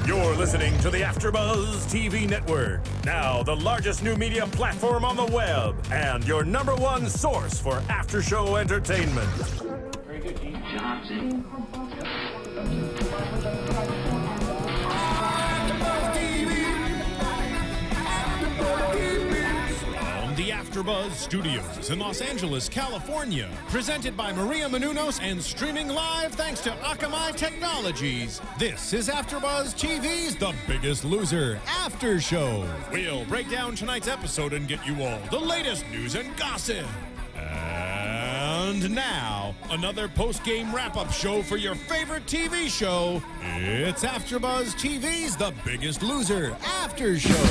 You're listening to the AFTERBUZZ TV network, now the largest new media platform on the web, and your #1 source for after-show entertainment. Very good, Gene Johnson. The AFTERBUZZ Studios in Los Angeles, California. Presented by Maria Menounos and streaming live thanks to Akamai Technologies. This is AFTERBUZZ TV's The Biggest Loser After Show. We'll break down tonight's episode and get you all the latest news and gossip. And now, another post-game wrap-up show for your favorite TV show. It's AFTERBUZZ TV's The Biggest Loser After Show.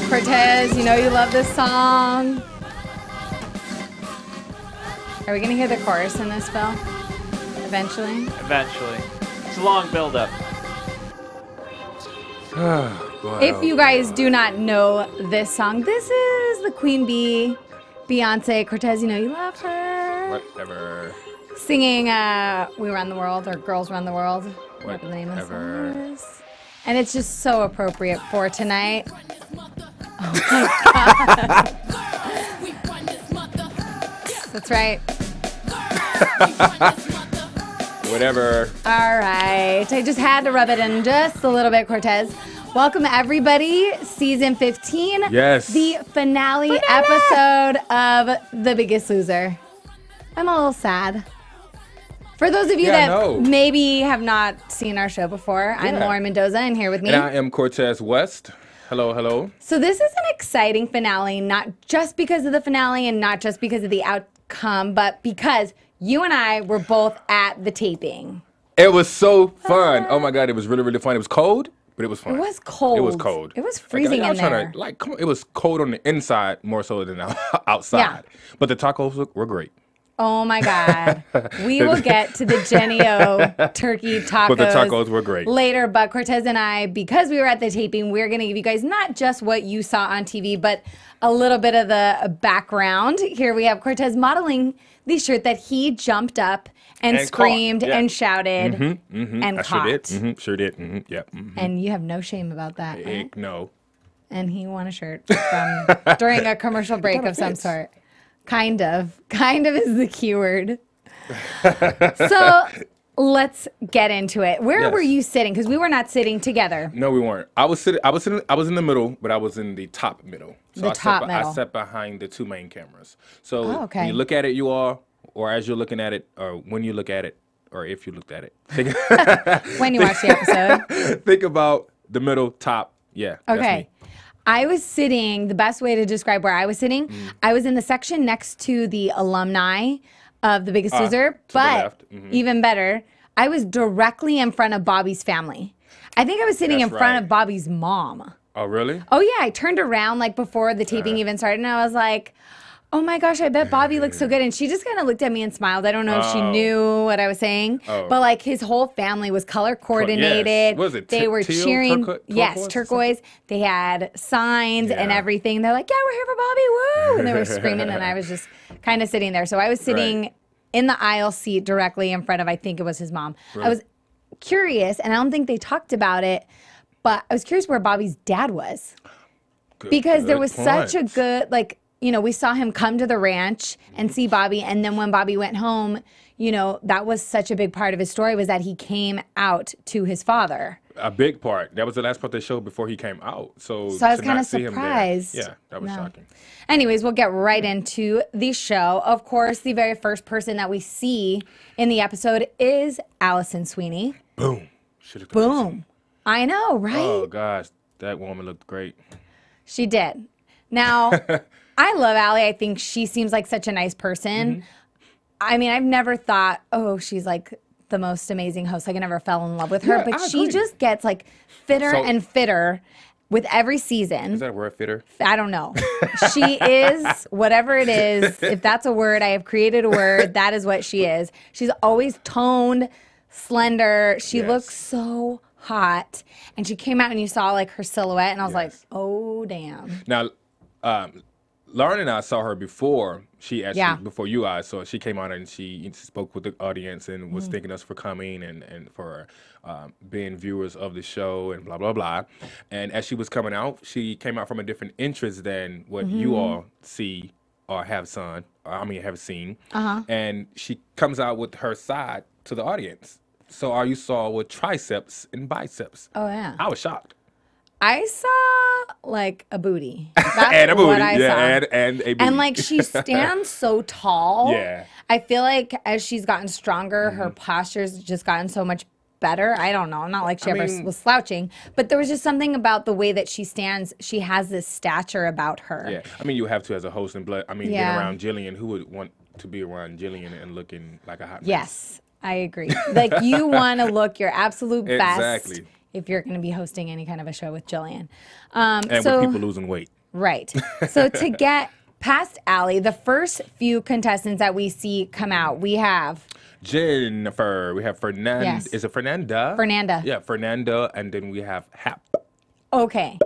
Cortez, you know you love this song. Are we going to hear the chorus in this, Phil? Eventually? Eventually. It's a long build-up. If you guys do not know this song, this is the Queen Bee, Beyonce. Cortez, you know you love her. Whatever. Singing We Run the World, or Girls Run the World. Whatever the name of the song is. And it's just so appropriate for tonight. Oh my God. That's right. Whatever. All right. I just had to rub it in just a little bit, Cortez. Welcome, everybody. Season 15. Yes. The finale episode of The Biggest Loser. I'm a little sad. For those of you that maybe have not seen our show before, I'm Lauren Mendoza, and here with me. And I am Cortez West. Hello, hello. So this is an exciting finale, not just because of the finale and not just because of the outcome, but because you and I were both at the taping. It was so fun. Oh my God, it was really, really fun. It was cold, but it was fun. It was cold. It was cold. It was freezing in there. Come on, it was cold on the inside more so than outside. Yeah. But the tacos were great. Oh my God. We will get to the Jenny O turkey tacos. But the tacos were great. Later, but Cortez and I, because we were at the taping, we're going to give you guys not just what you saw on TV, but a little bit of the background. Here we have Cortez modeling the shirt that he jumped up and screamed and shouted and caught. Sure did. Sure did. Yep. And you have no shame about that, right? No. And he won a shirt from during a commercial break of some sort. Kind of is the keyword. So let's get into it. Where were you sitting? Because we were not sitting together. No, we weren't. I was in the middle, but I was in the top middle. So I sat behind the two main cameras. So when you look at it, you all, or as you're looking at it, or when you look at it, or if you looked at it. When you watch the episode. Think about the middle, top. Yeah. Okay. That's me. I was sitting, the best way to describe where I was sitting, I was in the section next to the alumni of The Biggest Loser, but even better, I was directly in front of Bobby's family. I think I was sitting in front of Bobby's mom. Oh, really? Oh, yeah. I turned around like before the taping even started, and I was like, oh my gosh, I bet Bobby looks so good. And she just kind of looked at me and smiled. I don't know if she knew what I was saying. But like his whole family was color coordinated. Yes. Was it they were teal, cheering. turquoise? Yes, turquoise. They had signs and everything. They're like, yeah, we're here for Bobby. Woo. And they were screaming. And I was just kind of sitting there. So I was sitting in the aisle seat directly in front of, I think it was his mom. Really? I was curious, and I don't think they talked about it, but I was curious where Bobby's dad was. Because there was such a good, like, you know, we saw him come to the ranch and see Bobby. And then when Bobby went home, you know, that was such a big part of his story, was that he came out to his father. A big part. That was the last part they showed before he came out. So I was kind of surprised. Yeah, that was shocking. Anyways, we'll get right into the show. Of course, the very first person that we see in the episode is Allison Sweeney. Boom. Boom. I know, right? Oh, gosh. That woman looked great. She did. Now, I love Allie. I think she seems like such a nice person. I mean, I've never thought, oh, she's like the most amazing host. Like, I never fell in love with her. But she just gets like fitter and fitter with every season. Is that a word, fitter? I don't know. She is whatever it is. If that's a word, I have created a word. That is what she is. She's always toned, slender. She looks so hot. And she came out and you saw like her silhouette. And I was like, oh, damn. Now, Lauren and I saw her before she actually before you guys. So she came on and she spoke with the audience and was thanking us for coming and for being viewers of the show and blah blah blah. And as she was coming out, she came out from a different interest than what you all see or have seen. And she comes out with her side to the audience. So all you saw were triceps and biceps. Oh yeah, I was shocked. I saw like a booty. That's and a booty, what I saw. And a booty. And like she stands so tall. Yeah. I feel like as she's gotten stronger, her posture's just gotten so much better. I don't know. Not like she ever was slouching, but there was just something about the way that she stands. She has this stature about her. Yeah. I mean, you have to as a host and being around Jillian. Who would want to be around Jillian and looking like a hot mess? Yes, I agree. Like you want to look your absolute best. Exactly. If you're going to be hosting any kind of a show with Jillian. And with people losing weight. Right. So to get past Allie, the first few contestants that we see come out, we have... Jennifer. We have Fernanda. Yes. Is it Fernanda? Fernanda. Yeah, Fernanda. And then we have Hap. Okay.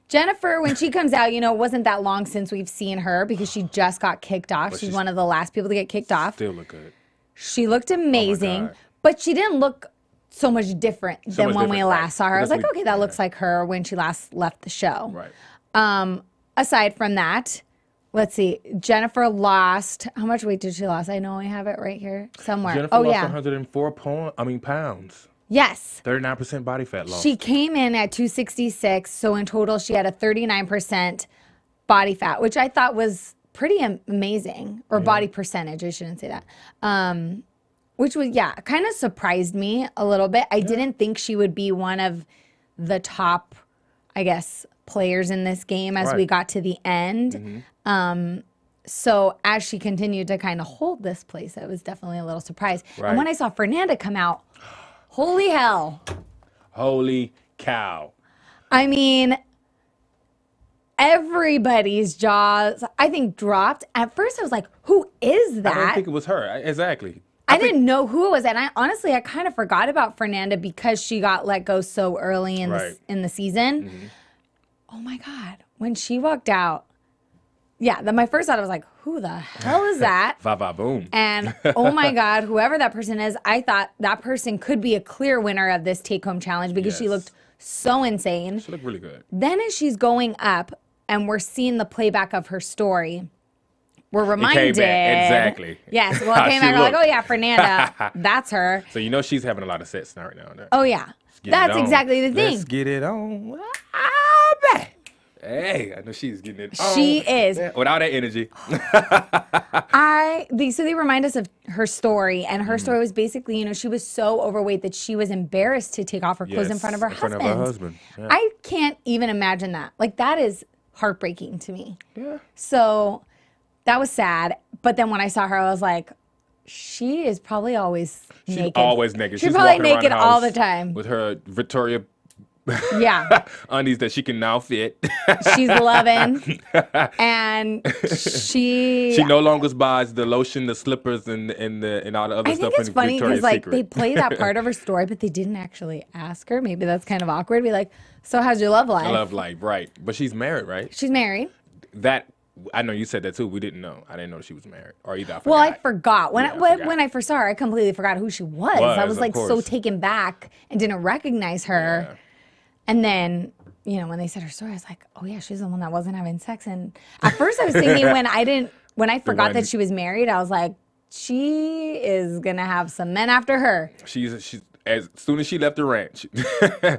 Jennifer, when she comes out, it wasn't that long since we've seen her because she just got kicked off. She's one of the last people to get kicked off. Still look good. She looked amazing, but she didn't look... so much different than when we last saw her. I was like, okay, that looks like her when she last left the show. Right. Aside from that, let's see. Jennifer lost. How much weight did she lose? I know I have it right here somewhere. Jennifer lost 104 pounds. Yes. 39% body fat loss. She came in at 266, so in total she had a 39% body fat, which I thought was pretty amazing. Or body percentage, I shouldn't say that. Which was, kind of surprised me a little bit. I didn't think she would be one of the top, I guess, players in this game as we got to the end. So as she continued to kind of hold this place, I was definitely a little surprised. And when I saw Fernanda come out, holy hell. Holy cow. I mean, everybody's jaws, I think, dropped. At first I was like, who is that? I don't think it was her. Exactly. I didn't know who it was, and I kind of forgot about Fernanda because she got let go so early in the season. Oh my God, when she walked out, my first thought I was like, who the hell is that? Va boom. And oh my God, whoever that person is, I thought that person could be a clear winner of this take-home challenge because she looked so insane. She looked really good. Then as she's going up, and we're seeing the playback of her story. We're reminded. Exactly. Yes. Well, it came back. Like, oh, yeah, Fernanda. That's her. So she's having a lot of sets now right now. Oh, yeah. That's exactly the thing. Let's get it on. Hey, I know she's getting it on. She is. Yeah, without that energy. So they remind us of her story. And her story was basically, she was so overweight that she was embarrassed to take off her clothes in front of her husband. Yeah. I can't even imagine that. Like, that is heartbreaking to me. Yeah. So... that was sad, but then when I saw her, I was like, she is probably always naked. She's always naked. She's probably naked all the time. With her Victoria Yeah. undies that she can now fit. She's loving. And she no longer buys the lotion, the slippers, and all the other stuff. I think it's funny because like they play that part of her story, but they didn't actually ask her. Maybe that's kind of awkward. Be like, so how's your love life? Love life, right. But she's married, right? She's married. That I know you said that too. We didn't know. I didn't know she was married. Or either I forgot. Well, I forgot. When I first saw her, I completely forgot who she was. I was like so taken back and didn't recognize her. Yeah. And then, you know, when they said her story, I was like, oh yeah, she's the one that wasn't having sex. And at first I was thinking when I forgot that she was married, I was like, she is gonna have some men after her. She's as soon as she left the ranch,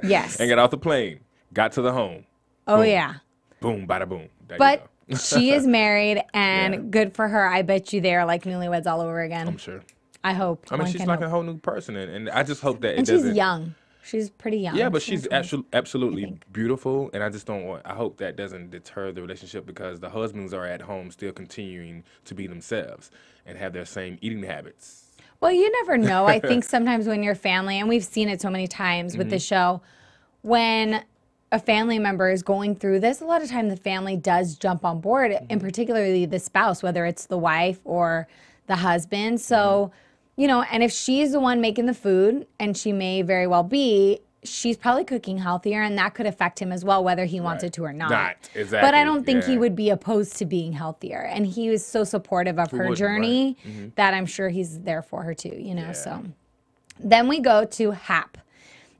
yes, and got off the plane, got to the home. Oh boom, yeah. Boom, bada boom. But she is married, and good for her. I bet you they're like newlyweds all over again. I'm sure. I hope. I mean, she's like a whole new person, and I just hope that and it doesn't. She's young. She's pretty young. Yeah, but she's absolutely beautiful, and I just don't want. I hope that doesn't deter the relationship because the husbands are at home still continuing to be themselves and have their same eating habits. Well, you never know. I think sometimes when your family, and we've seen it so many times with the show, when a family member is going through this, a lot of time the family does jump on board, and particularly the spouse, whether it's the wife or the husband. So, you know, and if she's the one making the food, and she may very well be, she's probably cooking healthier, and that could affect him as well, whether he wanted to or not. Exactly. But I don't think he would be opposed to being healthier. And he was so supportive of her journey that I'm sure he's there for her too, you know. So then we go to Hap.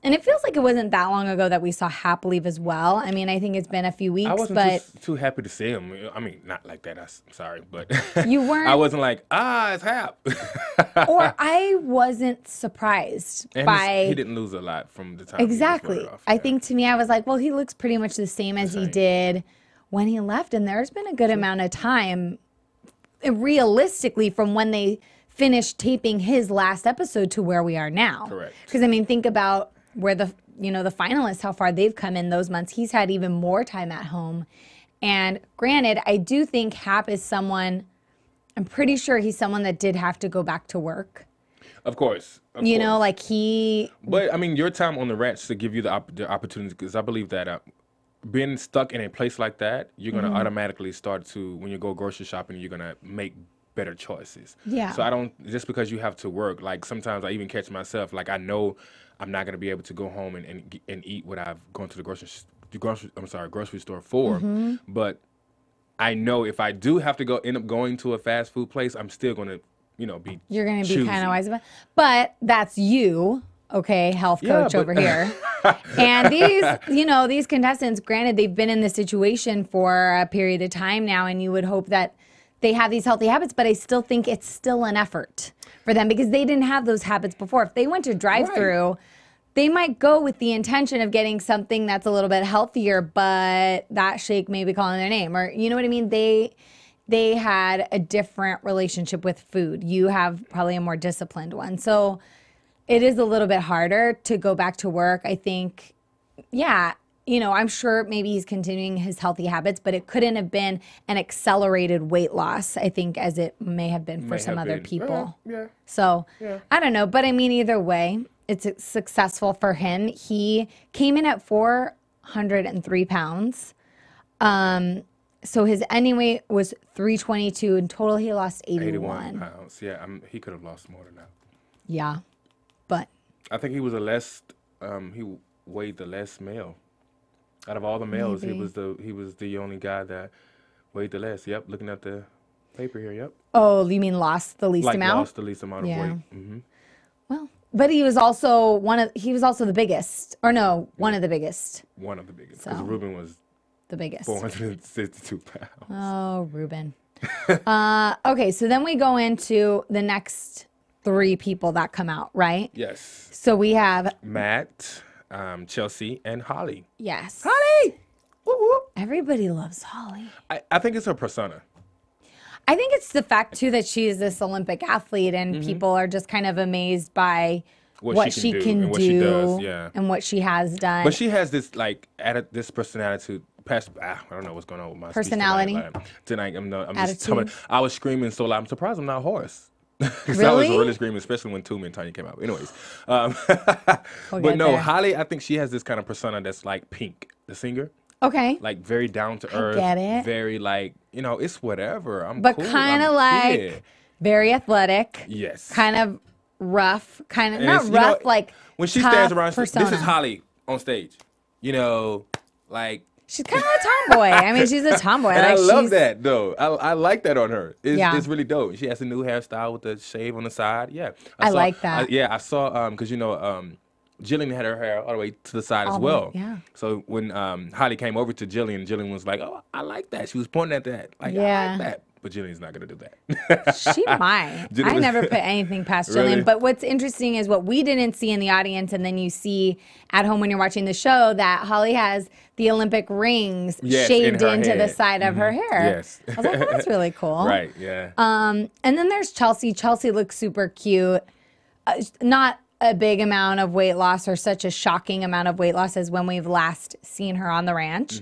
And it feels like it wasn't that long ago that we saw Hap leave as well. I mean, I think it's been a few weeks, I wasn't but too happy to see him. I mean, not like that. I'm sorry, but you weren't. I wasn't like, it's Hap. Or I wasn't surprised by. He didn't lose a lot from the time. Exactly. I think to me, I was like, well, he looks pretty much the same as he did when he left, and there's been a good amount of time, realistically, from when they finished taping his last episode to where we are now. Correct. Because I mean, think about where the finalists, how far they've come in those months. He's had even more time at home. And granted, I do think Hap is someone, I'm pretty sure he's someone that did have to go back to work. Of course. You know, like he. But I mean, your time on the ranch to give you the opportunity, because I believe that being stuck in a place like that, you're going to automatically start to, when you go grocery shopping, you're going to make better choices. Yeah. So I don't, just because you have to work, like sometimes I even catch myself, like I know I'm not going to be able to go home and eat what I've gone to the grocery store for. But I know if I do have to end up going to a fast food place, I'm still going to, be You're going to be kind of wise about it. But that's you, okay, health coach over here. And these, these contestants, granted, they've been in this situation for a period of time now, and you would hope that they have these healthy habits, but I still think it's still an effort for them because they didn't have those habits before. If they went to drive-through, they might go with the intention of getting something that's a little bit healthier, but that shake may be calling their name. Or, you know what I mean? They had a different relationship with food. You have probably a more disciplined one. So it is a little bit harder to go back to work. I think, I'm sure maybe he's continuing his healthy habits, but it couldn't have been an accelerated weight loss, I think, as it may have been for some other people. So, I don't know. But I mean, either way, it's successful for him. He came in at 403 pounds. So his ending weight was 322. In total, he lost 81 pounds. Yeah, he could have lost more than that. Yeah, but I think he was he weighed the less male. Out of all the males, he was the only guy that weighed the less. Yep, looking at the paper here. Yep. Oh, you mean lost the least amount? Lost the least amount of weight. Well, but he was also the biggest, or no, one of the biggest. One of the biggest, because Ruben was the biggest, 462 pounds. Oh, Ruben. Okay, so then we go into the next 3 people that come out, right? Yes. So we have Matt, Chelsea, and Holly. Yes. Holly! Woo woo. Everybody loves Holly. I think it's her persona. I think it's the fact, too, that she is this Olympic athlete, and people are just kind of amazed by what she can do and what she does, and what she has done. But she has this, this personality. I don't know what's going on with my personality tonight. I was screaming so loud. I'm surprised I'm not hoarse. Really? I was really screaming, especially when Toomey and Tanya came out. Anyways, but no, Holly, I think she has this kind of persona that's like Pink, the singer. Okay. Like very down to earth. I get it. Very it's whatever. But cool. kind of like very athletic. Yes. Kind of rough. Kind of not rough, like when she stands around. Persona. This is Holly on stage. She's kind of a tomboy. I mean, she's a tomboy. And I love that, though. I like that on her. It's really dope. She has a new hairstyle with the shave on the side. Yeah. I like that. I saw, because, Jillian had her hair all the way to the side as well. Yeah. So when Holly came over to Jillian was like, oh, I like that. She was pointing at that. I like that. But Jillian's not going to do that. She might. I never put anything past Jillian. Really? But what's interesting is what we didn't see in the audience, and then you see at home when you're watching the show, that Holly has the Olympic rings shaved into the side of her hair. Yes. I was like, that's really cool. Right, yeah. And then there's Chelsea. Chelsea looks super cute. Not a big amount of weight loss, or such a shocking amount of weight loss as when we've last seen her on the ranch.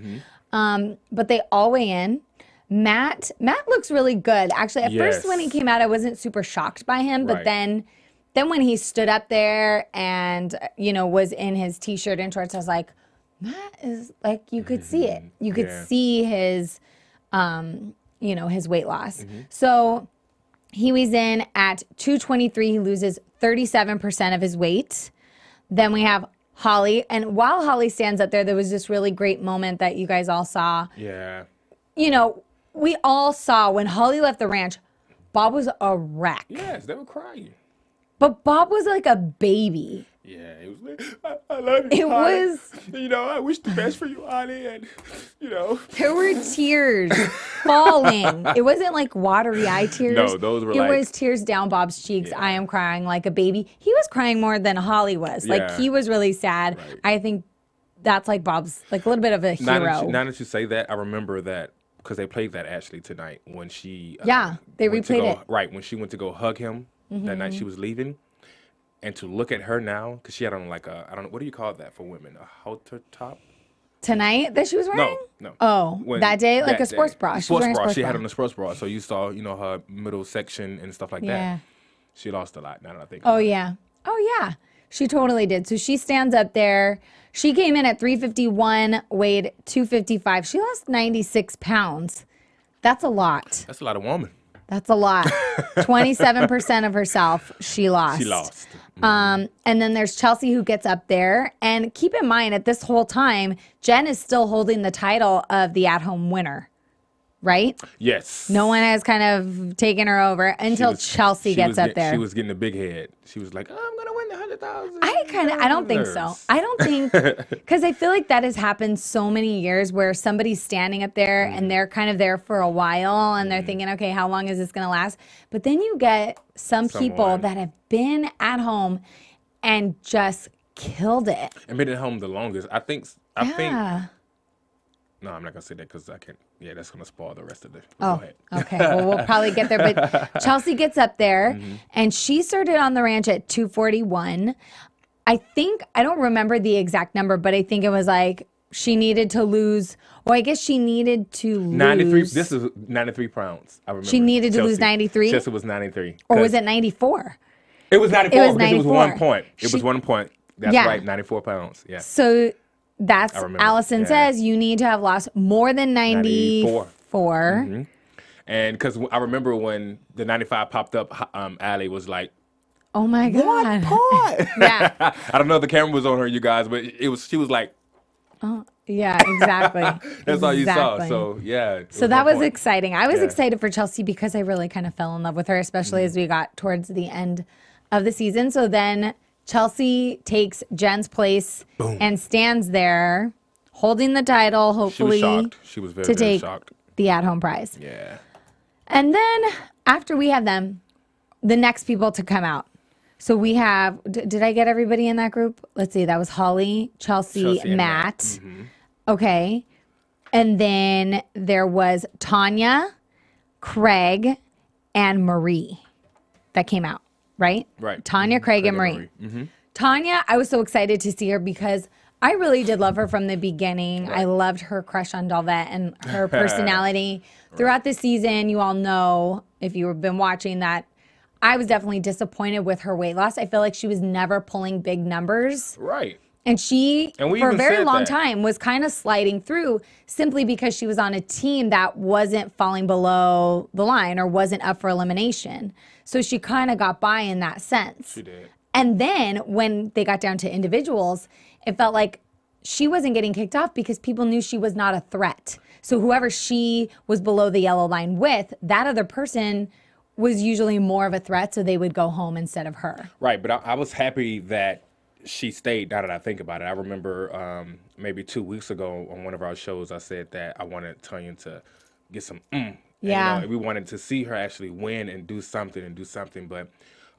But they all weigh in. Matt looks really good. Actually, at first when he came out, I wasn't super shocked by him. But then when he stood up there and, was in his T-shirt and shorts, I was like, Matt is like, you could see it. You could see his, his weight loss. So he weighs in at 223. He loses 37% of his weight. Then we have Holly. And while Holly stands up there, there was this really great moment that you guys all saw. Yeah. You know, we all saw when Holly left the ranch, Bob was a wreck. Yes, they were crying. But Bob was like a baby. Yeah, it was like, I love you, It Holly. was... You know, I wish the best for you, Holly, and, you know. There were tears falling. It wasn't like watery eye tears. No, those were It was tears down Bob's cheeks. Yeah. I am crying like a baby. He was crying more than Holly was. Yeah. Like, he was really sad. Right. I think that's like Bob's, like a little bit of a hero. Now that you say that, I remember that because they played that actually tonight when she. Yeah, they replayed it. Right, when she went to go hug him that night she was leaving. And to look at her now, because she had on like a, I don't know, what do you call that for women? A halter top? Tonight that she was wearing? No. Oh, that day? Like a sports bra. Sports bra. She had on a sports bra. So you saw, you know, her middle section and stuff like that. She lost a lot, now that I think about it. Yeah. She totally did. So she stands up there. She came in at 351, weighed 255. She lost 96 pounds. That's a lot. That's a lot of woman. That's a lot. 27% of herself she lost. She lost. And then there's Chelsea who gets up there. And keep in mind, at this whole time, Jen is still holding the title of the at-home winner, right? Yes. No one has kind of taken her over until Chelsea gets up there. She was getting a big head. She was like, oh, I'm going to win the 100,000. I don't think so. I don't think, because I feel like that has happened so many years where somebody's standing up there and they're kind of there for a while and they're thinking, okay, how long is this going to last? But then you get some people that have been at home and just killed it. And been at home the longest. I think. No, I'm not going to say that because I can't. Yeah, that's going to spoil the rest of it. Oh, okay. Well, we'll probably get there. But Chelsea gets up there, and she started on the ranch at 241. I don't remember the exact number, but I think it was like she needed to lose. Well, I guess she needed to lose. 93. This is 93 pounds. I remember. She needed to lose 93? Chelsea was 93. Or was it 94? It was 94 because 94. it was 1 point. It was 1 point. That's right, 94 pounds. Yeah. So that's, Allison says, you need to have lost more than 94. And because I remember when the 95 popped up, Allie was like, oh my God. What point? Yeah. I don't know if the camera was on her, you guys, but she was like, oh, yeah, exactly. That's all you saw. So, yeah. So that was exciting. I was excited for Chelsea because I really kind of fell in love with her, especially as we got towards the end of the season. So then Chelsea takes Jen's place and stands there holding the title, hopefully. She was shocked. She was very shocked. The at-home prize. Yeah. And then after we have them, the next people to come out. So we have, did I get everybody in that group? Let's see, that was Holly, Chelsea Matt. Okay. And then there was Tanya, Craig, and Marie that came out, right? Right. Tanya, Craig, and Marie. Tanya, I was so excited to see her because I really did love her from the beginning. Right. I loved her crush on Dalvette and her personality. Throughout the season, you all know, if you've been watching, that I was definitely disappointed with her weight loss. I feel like she was never pulling big numbers. Right. And she, for a very long time, was kind of sliding through simply because she was on a team that wasn't falling below the line or wasn't up for elimination. So she kind of got by in that sense. She did. And then when they got down to individuals, it felt like she wasn't getting kicked off because people knew she was not a threat. So whoever she was below the yellow line with, that other person was usually more of a threat, so they would go home instead of her. Right, but I was happy that she stayed, now that I think about it. I remember maybe 2 weeks ago on one of our shows, I said that I wanted Tanya to get some Yeah. And, you know, we wanted to see her actually win and do something. But,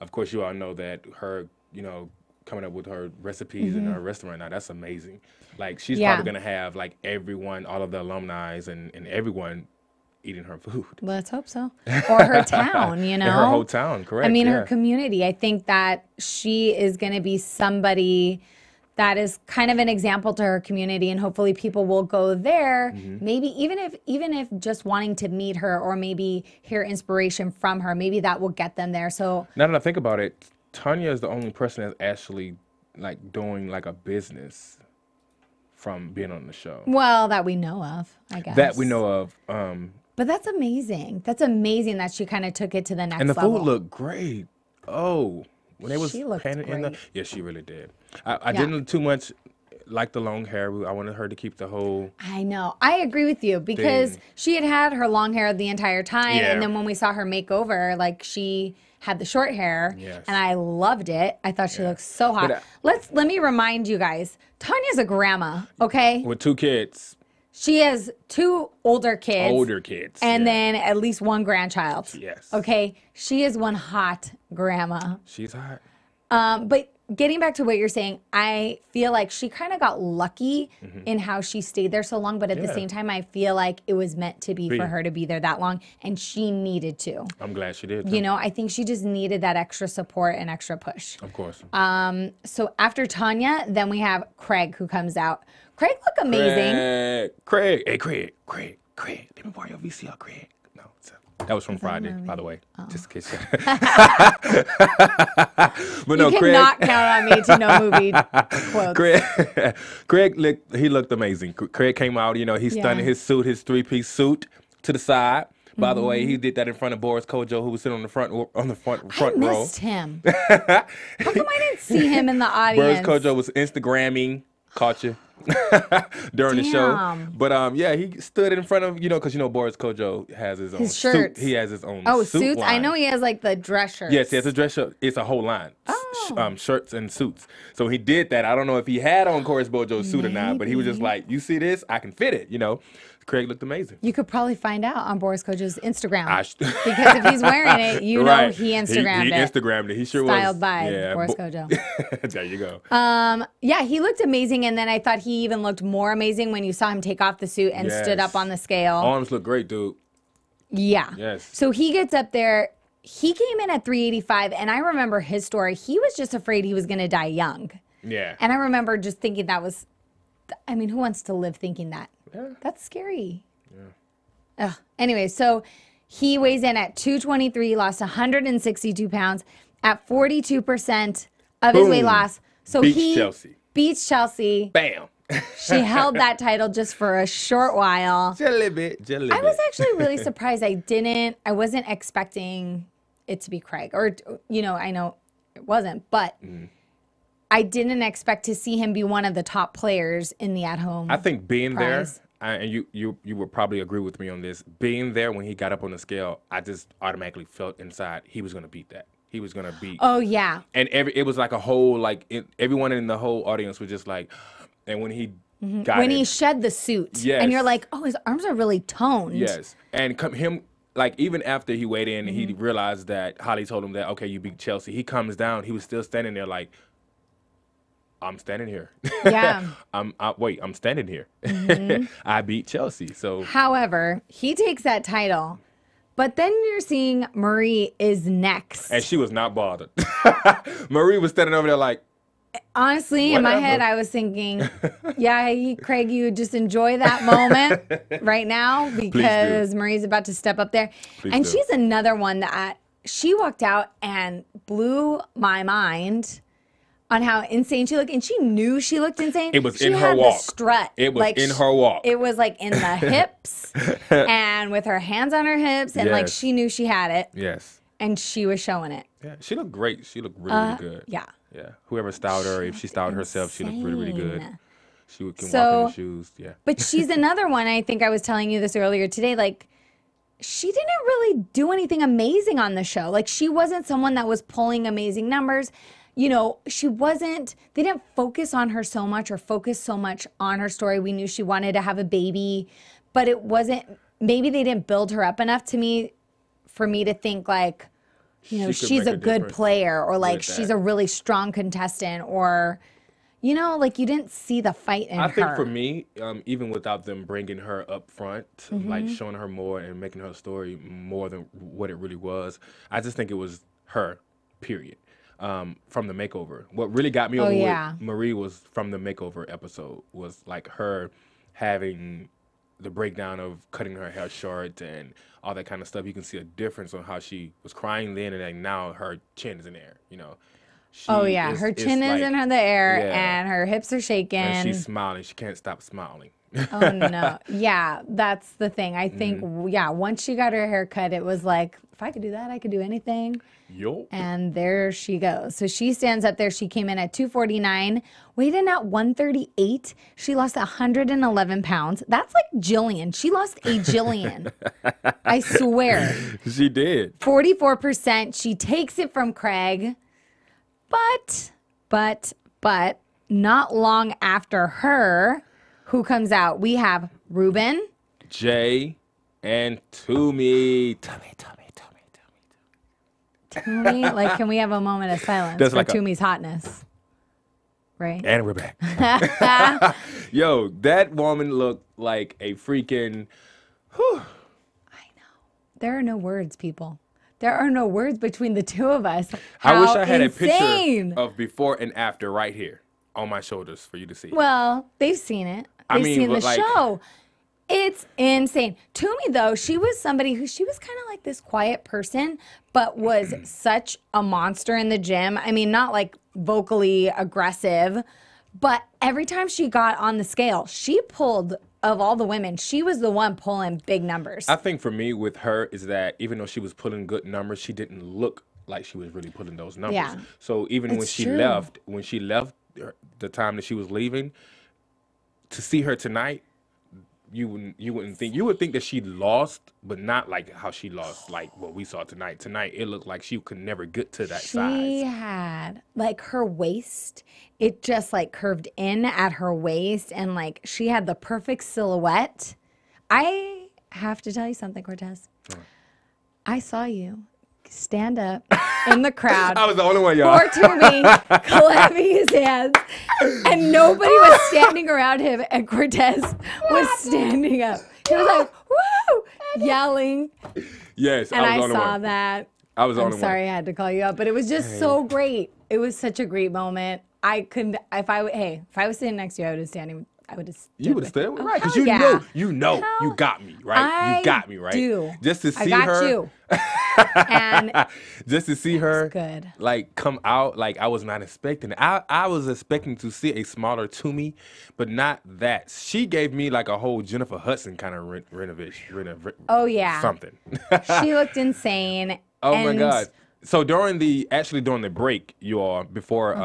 of course, you all know that her, you know, coming up with her recipes in her restaurant now, that's amazing. Like, she's probably going to have, like, everyone, all of the alumni and everyone eating her food. Let's hope so. Or her town, you know? And her whole town, correct. I mean, her community. I think that she is going to be somebody that is kind of an example to her community, and hopefully people will go there, maybe even if just wanting to meet her or maybe hear inspiration from her, maybe that will get them there. So now that I think about it, Tanya is the only person that's actually like doing like a business from being on the show. Well, that we know of, I guess. That we know of. But that's amazing. That's amazing that she kind of took it to the next level. And the food looked great. Oh, when they was panning in the, yeah, she really did. I didn't too much like the long hair. I wanted her to keep the whole. I know. I agree with you because she had her long hair the entire time, and then when we saw her makeover, like she had the short hair, and I loved it. I thought she looked so hot. Let me remind you guys, Tanya's a grandma, okay? With 2 kids. She has 2 older kids. And then at least 1 grandchild. Yes. Okay? She is one hot grandma. She's hot. But getting back to what you're saying, I feel like she kind of got lucky in how she stayed there so long, but at the same time, I feel like it was meant to be for her to be there that long, and she needed to. I'm glad she did. You know, I think she just needed that extra support and extra push. Of course. So after Tanya, then we have Craig who comes out. Craig looked amazing. Craig. Hey, Craig. Let me borrow your VCR, Craig. No, that was from Friday, by the way. Just in case. But no, you cannot count on me to know movie quotes. Craig looked amazing. Craig came out, you know, he stunned his suit, his 3-piece suit to the side. By the way, he did that in front of Boris Kojo, who was sitting on the front row. I missed him. How come I didn't see him in the audience? Boris Kojo was Instagramming, caught you. During the show, but yeah, he stood in front of, you know, because you know Boris Kojo has his own shirts. Suit. He has his own suits. Line. I know he has like the dress shirts. Yes, he has a dress shirt. It's a whole line. Shirts and suits. So he did that. I don't know if he had on Boris Kojo's suit or not, but he was just like, you see this? I can fit it. You know, Craig looked amazing. You could probably find out on Boris Kojo's Instagram because if he's wearing it, you know he Instagrammed it. He Instagrammed it. He sure Styled was. by Boris Kojo. There you go. Yeah, he looked amazing, and then I thought he even looked more amazing when you saw him take off the suit and stood up on the scale. Arms look great, dude. Yeah. Yes. So he gets up there. He came in at 385, and I remember his story. He was just afraid he was going to die young. Yeah. And I remember just thinking that was, I mean, who wants to live thinking that? Yeah. That's scary. Yeah. Ugh. Anyway, so he weighs in at 223, lost 162 pounds at 42% of his weight loss. So he beats Chelsea. Bam. She held that title just for a short while. Just a little bit. I was actually really surprised. I wasn't expecting it to be Craig. Or, you know, I know it wasn't, but I didn't expect to see him be one of the top players in the at-home. I think being prize. there, and you would probably agree with me on this, being there when he got up on the scale, I just automatically felt inside he was going to beat that. He was going to beat. Oh, yeah. And it was like a whole, everyone in the whole audience was just like, and when he got when he shed the suit, and you're like, oh, his arms are really toned. Yes, and him, like, even after he weighed in, he realized that Holly told him that, okay, you beat Chelsea. He comes down, he was still standing there like, I'm standing here. Yeah. I'm standing here. I beat Chelsea. So, however, he takes that title. But then you're seeing Marie is next. And she was not bothered. Marie was standing over there like, honestly, in my head, I was thinking, yeah, Craig, you just enjoy that moment right now because Marie's about to step up there. She's another one that she walked out and blew my mind on how insane she looked. And she knew she looked insane. It was in her walk. The strut. It was in her walk. It was like in the hips and with her hands on her hips. And like she knew she had it. Yes. And she was showing it. Yeah, she looked great. She looked really good. Yeah. Yeah. Whoever styled her, if she styled herself, she looked really, really good. She can walk in the shoes. Yeah. But she's another one. I think I was telling you this earlier today. Like, she didn't really do anything amazing on the show. Like, she wasn't someone that was pulling amazing numbers. You know, they didn't focus on her so much or focus so much on her story. We knew she wanted to have a baby, but maybe they didn't build her up enough for me to think like, you know, she's a good player or like she's a really strong contestant or, you know, like you didn't see the fight in her. I think for me, even without them bringing her up front, like showing her more and making her story more than what it really was, I just think it was her, period. From the makeover. What really got me over with Marie was from the makeover episode was like her having the breakdown of cutting her hair short and all that kind of stuff. You can see a difference on how she was crying then and like now her chin is in the air, you know. Her chin is in the air and her hips are shaking. And she's smiling. She can't stop smiling. Oh, no. Yeah, that's the thing. I think, once she got her hair cut, it was like, if I could do that, I could do anything. Yo. And there she goes. So she stands up there. She came in at 249, weighed in at 138. She lost 111 pounds. That's like Jillian. She lost a Jillian. I swear. She did. 44%. She takes it from Craig. But, not long after her, who comes out? We have Ruben, Jay, and Toomey. Toomey, like, can we have a moment of silence for like Toomey's hotness? Right? And we're back. Yo, that woman looked like a freaking... Whew. I know. There are no words, people. There are no words between the two of us. I wish I had a picture of before and after right here on my shoulders for you to see. Well, they've seen it. They've seen the show. It's insane. Toomey, though, she was somebody who, she was kind of like this quiet person, but was such a monster in the gym. I mean, not like vocally aggressive, but every time she got on the scale, she pulled, of all the women, she was the one pulling big numbers. I think for me with her is that even though she was pulling good numbers, she didn't look like she was really pulling those numbers. Yeah. So even when she left, the time that she was leaving, to see her tonight, you would think that she lost, but not like how she lost, like what we saw tonight. Tonight, it looked like she could never get to that size. She had, like, her waist, it just, like, curved in at her waist, and, like, she had the perfect silhouette. I have to tell you something, Cortez. I saw you stand up in the crowd. I was the only one, y'all. Poor Toomey clapping his hands, and nobody was standing around him, and Cortez was standing up. He was like, woo, yelling. Yes, and I was the only one. saw that. I was the only one. I'm sorry I had to call you up, but it was just so great. It was such a great moment. I couldn't, if I was sitting next to you, I would have standing. You would have stayed right, because you got me, right? You got me, right? Do. Just to see I got her. You. And just to see her good. Like come out, like I was not expecting it. I was expecting to see a smaller Toomey, but not that. She gave me like a whole Jennifer Hudson kind of renovation. Oh yeah. Something. She looked insane. Oh my God. So during the break, you all, before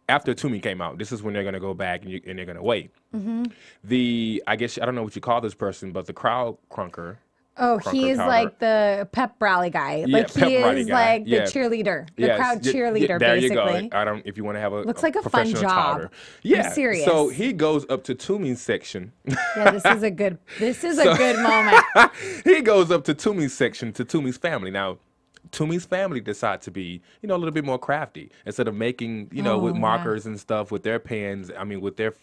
after Toomey came out, this is when they're gonna go back and they're gonna wait. I guess I don't know what you call this person, but the crowd crunker. Oh, he's like the pep rally guy. Yeah, like he is like the cheerleader, the crowd cheerleader, there basically. You go. If you want to have looks like a fun job. Touter. Yeah, I'm serious. So he goes up to Toomey's section. Yeah, this is a good moment. He goes up to Toomey's section, to Toomey's family. Now, Toomey's family decide to be, a little bit more crafty. Instead of making, with markers and stuff, with their pens, with their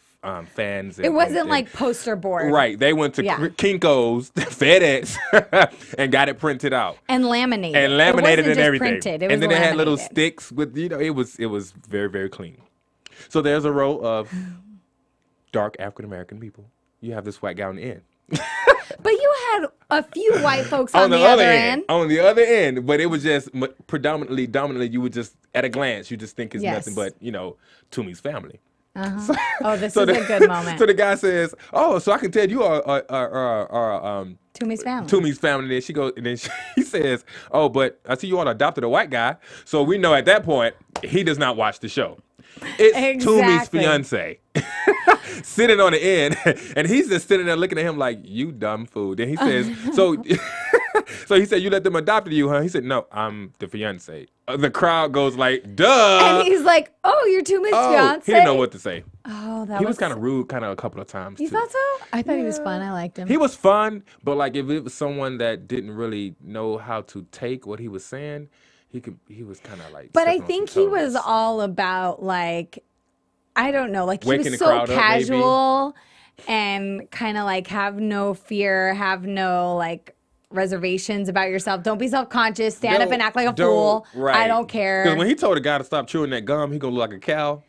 fans. It wasn't like poster board. Right. They went to Kinko's, FedEx, and got it printed out. And laminated. And laminated and everything. Printed. And then they had little sticks with, it was very, very clean. So there's a row of dark African-American people. You have this white guy on the end. But you had a few white folks on the other end. On the other end, but it was just dominantly, you would just, at a glance, you just think it's nothing but, Toomey's family. This is a good moment. So the guy says, "Oh, so I can tell you are Toomey's family." Toomey's family. Then she goes, and then he says, "Oh, but I see you all adopted a white guy." So we know at that point he does not watch the show. It's Toomey's fiance sitting on the end, and he's just sitting there looking at him like, "You dumb fool." Then he says, "So." So he said, "You let them adopt you, huh?" He said, "No, I'm the fiance." The crowd goes like, "Duh!" And he's like, "Oh, you're Toomey's fiance." He didn't know what to say. Oh, he was kind of rude, a couple of times. You thought so? I thought he was fun. I liked him. He was fun, but like if it was someone that didn't really know how to take what he was saying, he was kind of like. But I think he was all about like, I don't know, like he was so casual and kind of like have no fear, have no like reservations about yourself. Don't be self-conscious. Stand up and act like a fool. Right. I don't care. Because when he told the guy to stop chewing that gum, he gonna look like a cow.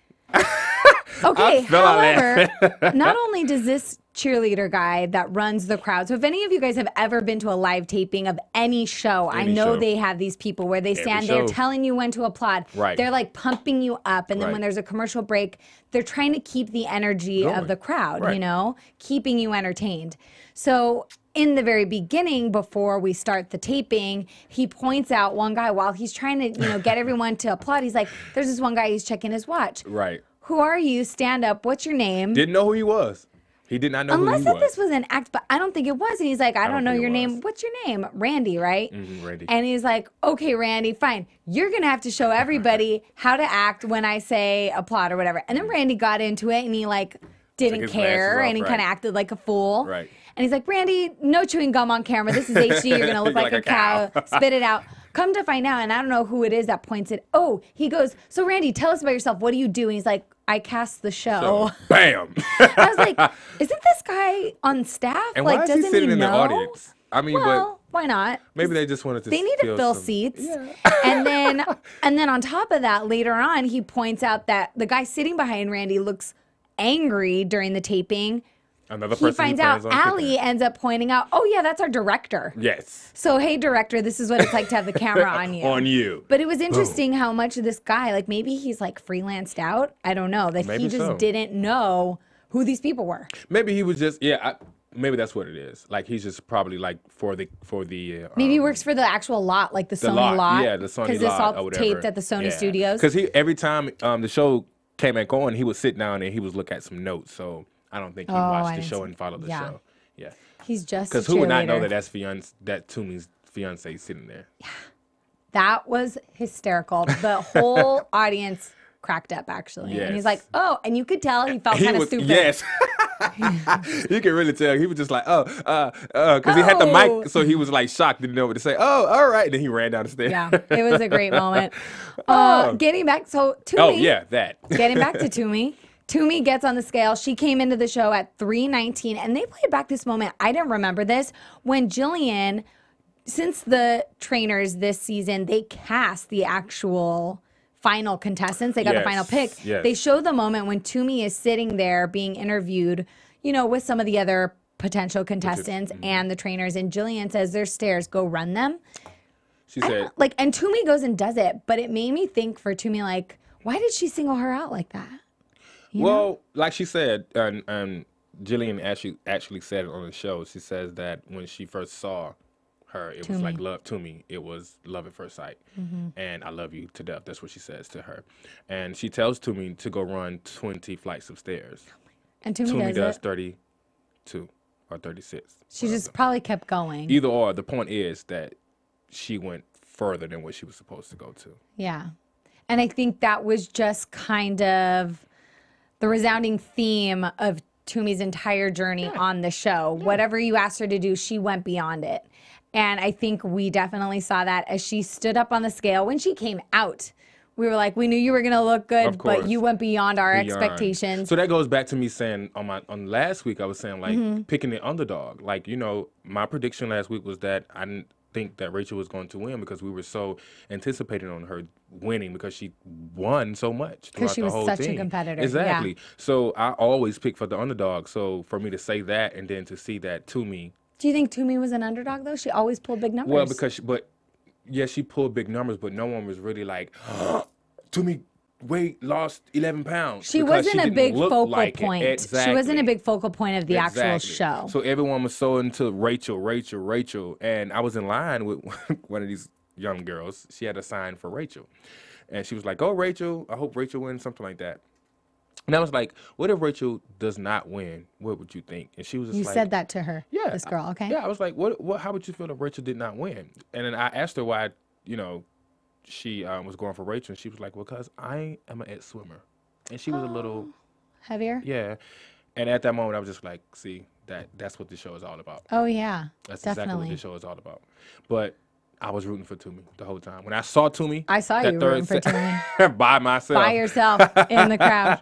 Okay, however, not only does this cheerleader guy that runs the crowd. So if any of you guys have ever been to a live taping of any show, I know they have these people where they stand there telling you when to applaud. Right. They're like pumping you up. And then when there's a commercial break, they're trying to keep the energy of the crowd, you know, keeping you entertained. So in the very beginning, before we start the taping, he points out one guy while he's trying to, you know, get everyone to applaud. He's like, there's this one guy, he's checking his watch. Right. Who are you? Stand up. What's your name? Didn't know who he was. He did not know who he was. Unless this was an act, but I don't think it was. And he's like, I don't know your name. What's your name? Randy, right? Randy. And he's like, okay, Randy, fine. You're going to have to show everybody how to act when I say applaud or whatever. And then Randy got into it and he like didn't care and he kind of acted like a fool. Right. And he's like, Randy, no chewing gum on camera. This is HD. You're going to look like a cow. Spit it out. Come to find out, and I don't know who it is that points it. Oh, he goes, so Randy, tell us about yourself. What do you do? And he's like, I cast the show. So, bam. I was like, isn't this guy on staff? And like, why is doesn't he sitting in know? the audience? I mean, well, why not? Maybe they just wanted to. They need to fill seats. Yeah. and then on top of that, later on, he points out that the guy sitting behind Randy looks angry during the taping. Another person he finds out Allie ends up pointing out, oh yeah, that's our director. Yes. So hey, director, this is what it's like to have the camera on you. On you. But it was interesting how much of this guy, like maybe he's like freelanced out. I don't know. That he just didn't know who these people were. Maybe he was just maybe that's what it is. Like he's just probably like for the maybe he works for the actual lot, like the Sony lot. Yeah, the Sony lot. Because this all taped at the Sony studios. Because every time the show came back on, he would sit down and he would look at some notes. So I don't think he watched the show and followed the show. Yeah. He's just because who would not know that that Toomey's fiance sitting there? Yeah. That was hysterical. The whole audience cracked up actually. Yes. And he's like, oh, and you could tell he felt kind of stupid. Yes. You can really tell. He was just like, because he had the mic, so he was like shocked, didn't know what to say. Oh, all right. And then he ran down the stairs. Yeah, it was a great moment. Getting back, so Toomey. Oh, yeah, that. Getting back to Toomey. Toomey gets on the scale. She came into the show at 319, and they played back this moment. I didn't remember this. When Jillian, since the trainers this season, they cast the actual final contestants. They got the final pick. Yes. They show the moment when Toomey is sitting there being interviewed, you know, with some of the other potential contestants and the trainers, and Jillian says, there's stairs, go run them. She said, like, and Toomey goes and does it, but it made me think for Toomey, like, why did she single her out like that? You know? Like she said, and Jillian actually said it on the show. She says that when she first saw her, it was like love to me. It was love at first sight, and I love you to death. That's what she says to her, and she tells Toomey to go run 20 flights of stairs. And Toomey does 32 or 36. She just probably kept going. Either or, the point is that she went further than what she was supposed to go to. Yeah, and I think that was just kind of the resounding theme of Toomey's entire journey on the show. Whatever you asked her to do, she went beyond it. And I think we definitely saw that as she stood up on the scale. When she came out, we were like, we knew you were going to look good, but you went beyond our expectations. So that goes back to me saying on last week, I was saying like picking the underdog. Like, you know, my prediction last week was that I didn't think that Rachel was going to win because we were so anticipating on her winning because she won so much throughout the whole team. Because she was such a competitor. Exactly. Yeah. So I always pick for the underdog. So for me to say that and then to see that Toomey. Do you think Toomey was an underdog though? She always pulled big numbers. Well, because she pulled big numbers, but no one was really like, Toomey lost 11 pounds. She wasn't a big focal point. Exactly. She wasn't a big focal point of the actual show. So everyone was so into Rachel. And I was in line with one of these young girls. She had a sign for Rachel. And she was like, oh, Rachel, I hope Rachel wins, something like that. And I was like, what if Rachel does not win? What would you think? And she was just like... You said that to her, this girl, okay? Yeah, I was like, how would you feel if Rachel did not win? And then I asked her why, you know, she was going for Rachel, and she was like, well, because I am an ex-swimmer. And she was a little... Heavier? Yeah. And at that moment, I was just like, see, that's what the show is all about. Oh, yeah, That's exactly what the show is all about. But I was rooting for Toomey the whole time. When I saw Toomey... I saw you rooting for Toomey. By myself. By yourself in the crowd.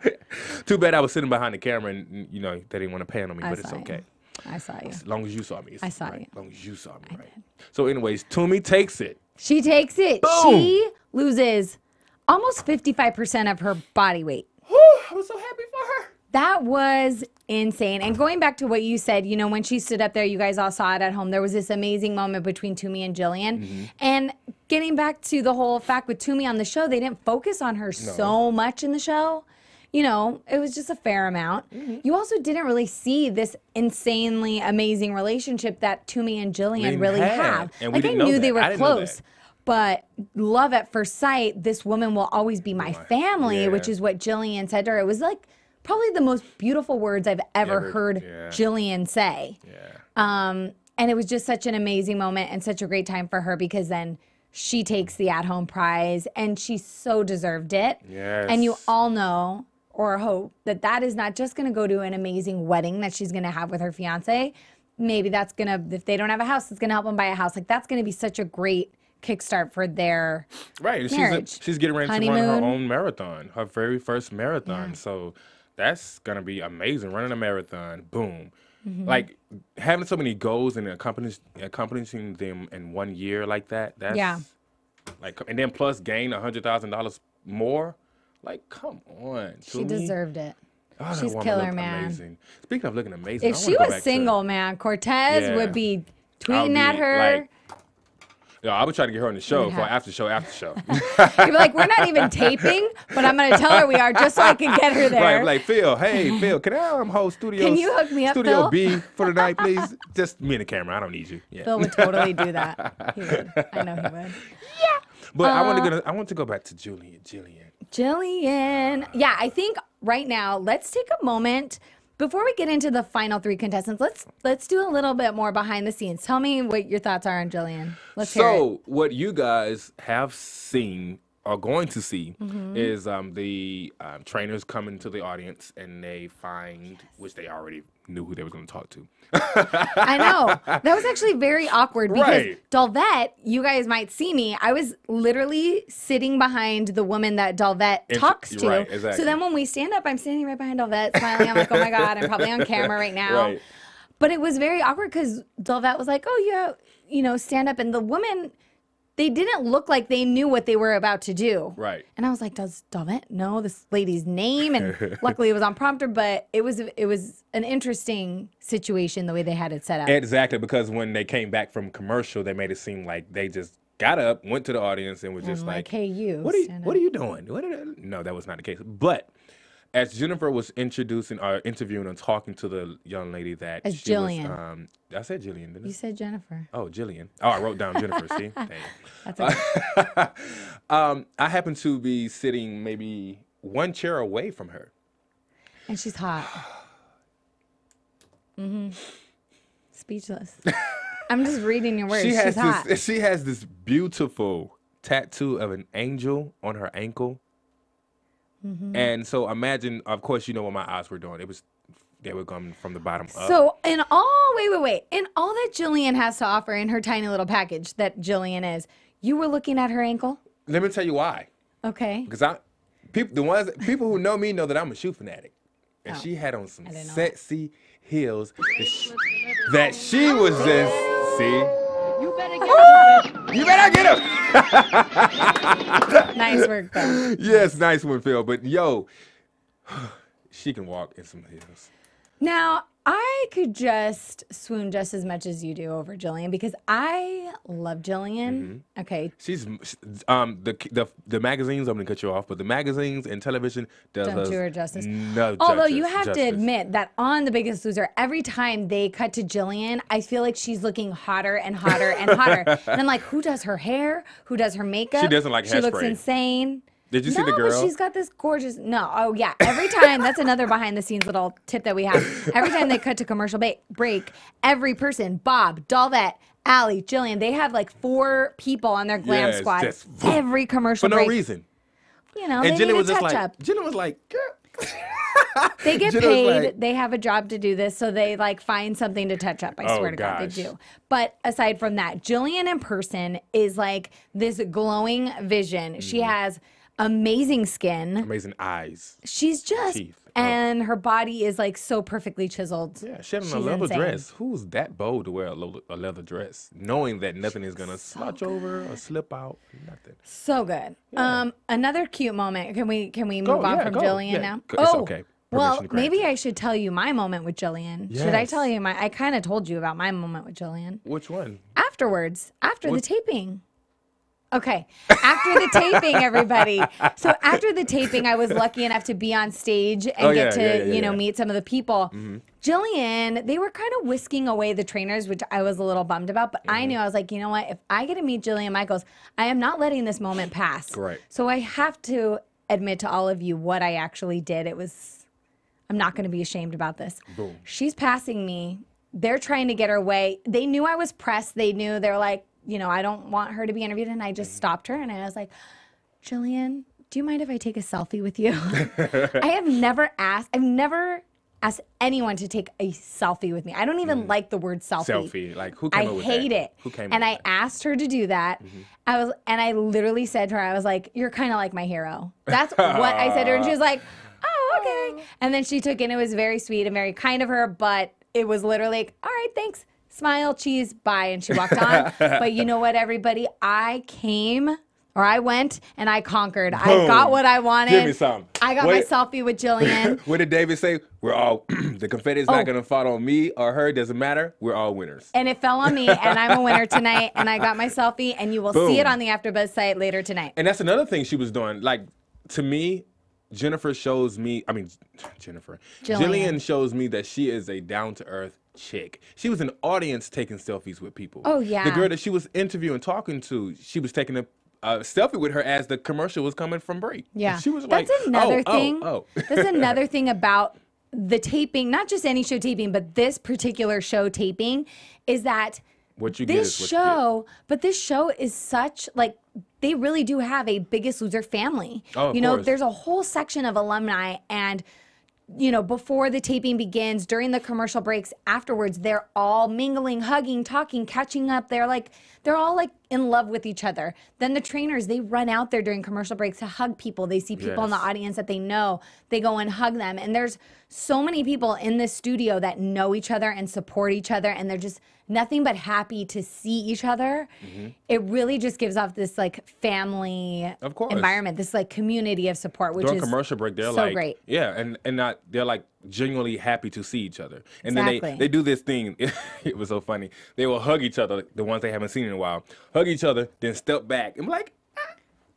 Too bad I was sitting behind the camera and, you know, they didn't want to pan on me, but it's okay. I saw you. As long as you saw me. I saw you. As long as you saw me, right? So anyways, Toomey takes it. She takes it. Boom. She loses almost 55% of her body weight. I was so happy for her. That was insane. And going back to what you said, you know, when she stood up there, you guys all saw it at home. There was this amazing moment between Toomey and Jillian. And getting back to the whole fact with Toomey on the show, they didn't focus on her so much in the show. You know, it was just a fair amount. You also didn't really see this insanely amazing relationship that Toomey and Jillian really have. And like, I knew they were close. But love at first sight, this woman will always be my family, which is what Jillian said to her. It was like probably the most beautiful words I've ever heard Jillian say. And it was just such an amazing moment and such a great time for her, because then she takes the at-home prize and she so deserved it. And you all know or hope that that is not just going to go to an amazing wedding that she's going to have with her fiance. Maybe that's going to, if they don't have a house, it's going to help them buy a house. Like, that's going to be such a great kickstart for their marriage. She's getting ready to run her own marathon, her very first marathon. So that's going to be amazing, running a marathon. Boom. Like, having so many goals and accomplishing them in 1 year like that, that's like, and then plus gain $100,000 more. Like, come on. She deserved it. Oh, she's killer, man. Amazing. Speaking of looking amazing, if she was single, man, Cortez would be tweeting at her. Like, yo, I would try to get her on the show for after show. You'd be like, we're not even taping, but I'm going to tell her we are just so I can get her there. Right, like, Phil, hey, Phil, can I hold studio? Can you hook me up, Studio Phil? B for the night, please? Just me and the camera. I don't need you. Phil would totally do that. He would. I know he would. But I want to go back to Jillian. Yeah, I think right now, let's take a moment before we get into the final three contestants. Let's do a little bit more behind the scenes. Tell me what your thoughts are on Jillian. Let's hear it. So what you guys have seen are going to see is the trainers come into the audience and they find, which they already knew who they were going to talk to. I know. That was actually very awkward because Dalvette, you guys might see me, I was literally sitting behind the woman that Dalvette talks to. Right, exactly. So then when we stand up, I'm standing right behind Dalvette, smiling. I'm like, oh my God, I'm probably on camera right now. Right. But it was very awkward because Dalvette was like, oh yeah, you know, stand up. And the woman, they didn't look like they knew what they were about to do. Right. And I was like, does Dalvette know this lady's name? And luckily it was on prompter, but it was an interesting situation the way they had it set up. Exactly, because when they came back from commercial, they made it seem like they just got up, went to the audience, and was just like, hey, you. What are you doing? No, that was not the case. But as Jennifer was interviewing and talking to the young lady that as she Jillian. was, I said Jillian, didn't I? You said Jennifer. Oh, Jillian. Oh, I wrote down Jennifer. See, that's okay. I happened to be sitting maybe one chair away from her, and she's hot. Speechless. I'm just reading your words. She's hot. She has this beautiful tattoo of an angel on her ankle. And so imagine, of course, you know what my eyes were doing. They were coming from the bottom up. So wait. In all that Jillian has to offer in her tiny little package that Jillian is, you were looking at her ankle? Let me tell you why. Okay. Because people who know me know that I'm a shoe fanatic. And she had on some sexy heels that she was just, see? You better get him. You better get him. Nice work, Phil. Yes, nice one, Phil. But yo, she can walk in some heels. Now, I could just swoon just as much as you do over Jillian because I love Jillian. Okay. She's the magazines, I'm gonna cut you off, but the magazines and television don't do her justice. No Although you have to admit that on The Biggest Loser, every time they cut to Jillian, I feel like she's looking hotter and hotter and hotter. And I'm like, who does her hair? Who does her makeup? She doesn't like hairspray. She looks insane. Did you see the girl? But she's got this gorgeous. No, oh yeah. Every time, that's another behind the scenes little tip that we have. Every time they cut to commercial break, every person, Bob, Dalvette, Allie, Jillian, they have like 4 people on their glam squad. Just, every commercial break. For no reason. You know, and they Jillian need was a just touch like, up. Jillian was like, girl. They get paid. They have a job to do this, so they like find something to touch up. I swear to God, they do. But aside from that, Jillian in person is like this glowing vision. She has amazing skin. Amazing eyes. She's just, teeth. And her body is like so perfectly chiseled. Yeah, she had on a leather dress. Who's that bold to wear a leather dress, knowing that nothing is gonna slouch over or slip out? Nothing. So good. Yeah. Another cute moment. Can we move on from Jillian now? It's okay. Well, maybe I should tell you my moment with Jillian. Yes. Should I tell you I kind of told you about my moment with Jillian. Which one? Afterwards, after the taping. Okay, after the taping, everybody. So after the taping, I was lucky enough to be on stage and get to meet some of the people. Jillian, they were kind of whisking away the trainers, which I was a little bummed about. But I knew, I was like, you know what? If I get to meet Jillian Michaels, I am not letting this moment pass. Right. So I have to admit to all of you what I actually did. I'm not going to be ashamed about this. Boom. She's passing me. They're trying to get her way. They knew I was pressed. They knew. They're like, I don't want her to be interviewed. And I just stopped her. And I was like, Jillian, do you mind if I take a selfie with you? I've never asked anyone to take a selfie with me. I don't even like the word selfie. Selfie. Like, who came up with that? I hate it. Who came and up I with that? asked her to do that. I literally said to her, I was like, you're kind of like my hero. That's what I said to her. And she was like, oh, okay. And then she took it, and it was very sweet and very kind of her, but it was literally like, all right, thanks. Smile, cheese, bye. And she walked on. But you know what, everybody? I went and I conquered. Boom. I got what I wanted. Give me some. I got my selfie with Jillian. What did David say? We're all, the confetti is not going to fall on me or her. Doesn't matter. We're all winners. And it fell on me, and I'm a winner tonight, and I got my selfie, and you will see it on the AfterBuzz site later tonight. And that's another thing she was doing. Like, to me, Jillian shows me that she is a down-to-earth chick. She was in the audience taking selfies with people. Oh, yeah. The girl that she was interviewing, talking to, she was taking a selfie with her as the commercial was coming from break. Yeah. And she was That's like, another thing. Oh. That's another thing about the taping, not just any show taping, but this particular show taping, is that this show is such, like, they really do have a Biggest Loser family. Oh, of course. There's a whole section of alumni, and before the taping begins, during the commercial breaks, afterwards, they're all mingling, hugging, talking, catching up. They're all like in love with each other. Then the trainers, they run out there during commercial breaks to hug people. They see people in the audience that they know. They go and hug them. And there's so many people in this studio that know each other and support each other, and they're just nothing but happy to see each other. It really just gives off this like family environment, this like community of support, which during is commercial break, they're so like, great. Yeah, and they're like genuinely happy to see each other. And then they do this thing. It was so funny. They will hug each other, the ones they haven't seen in a while, hug each other, then step back and be like,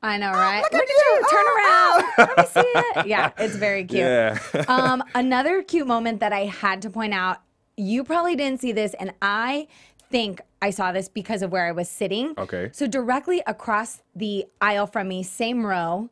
I know, right? Look at you. Turn around. Let me see it. Yeah, it's very cute. Yeah. Another cute moment that I had to point out, you probably didn't see this, and I think I saw this because of where I was sitting. Okay. So directly across the aisle from me, same row,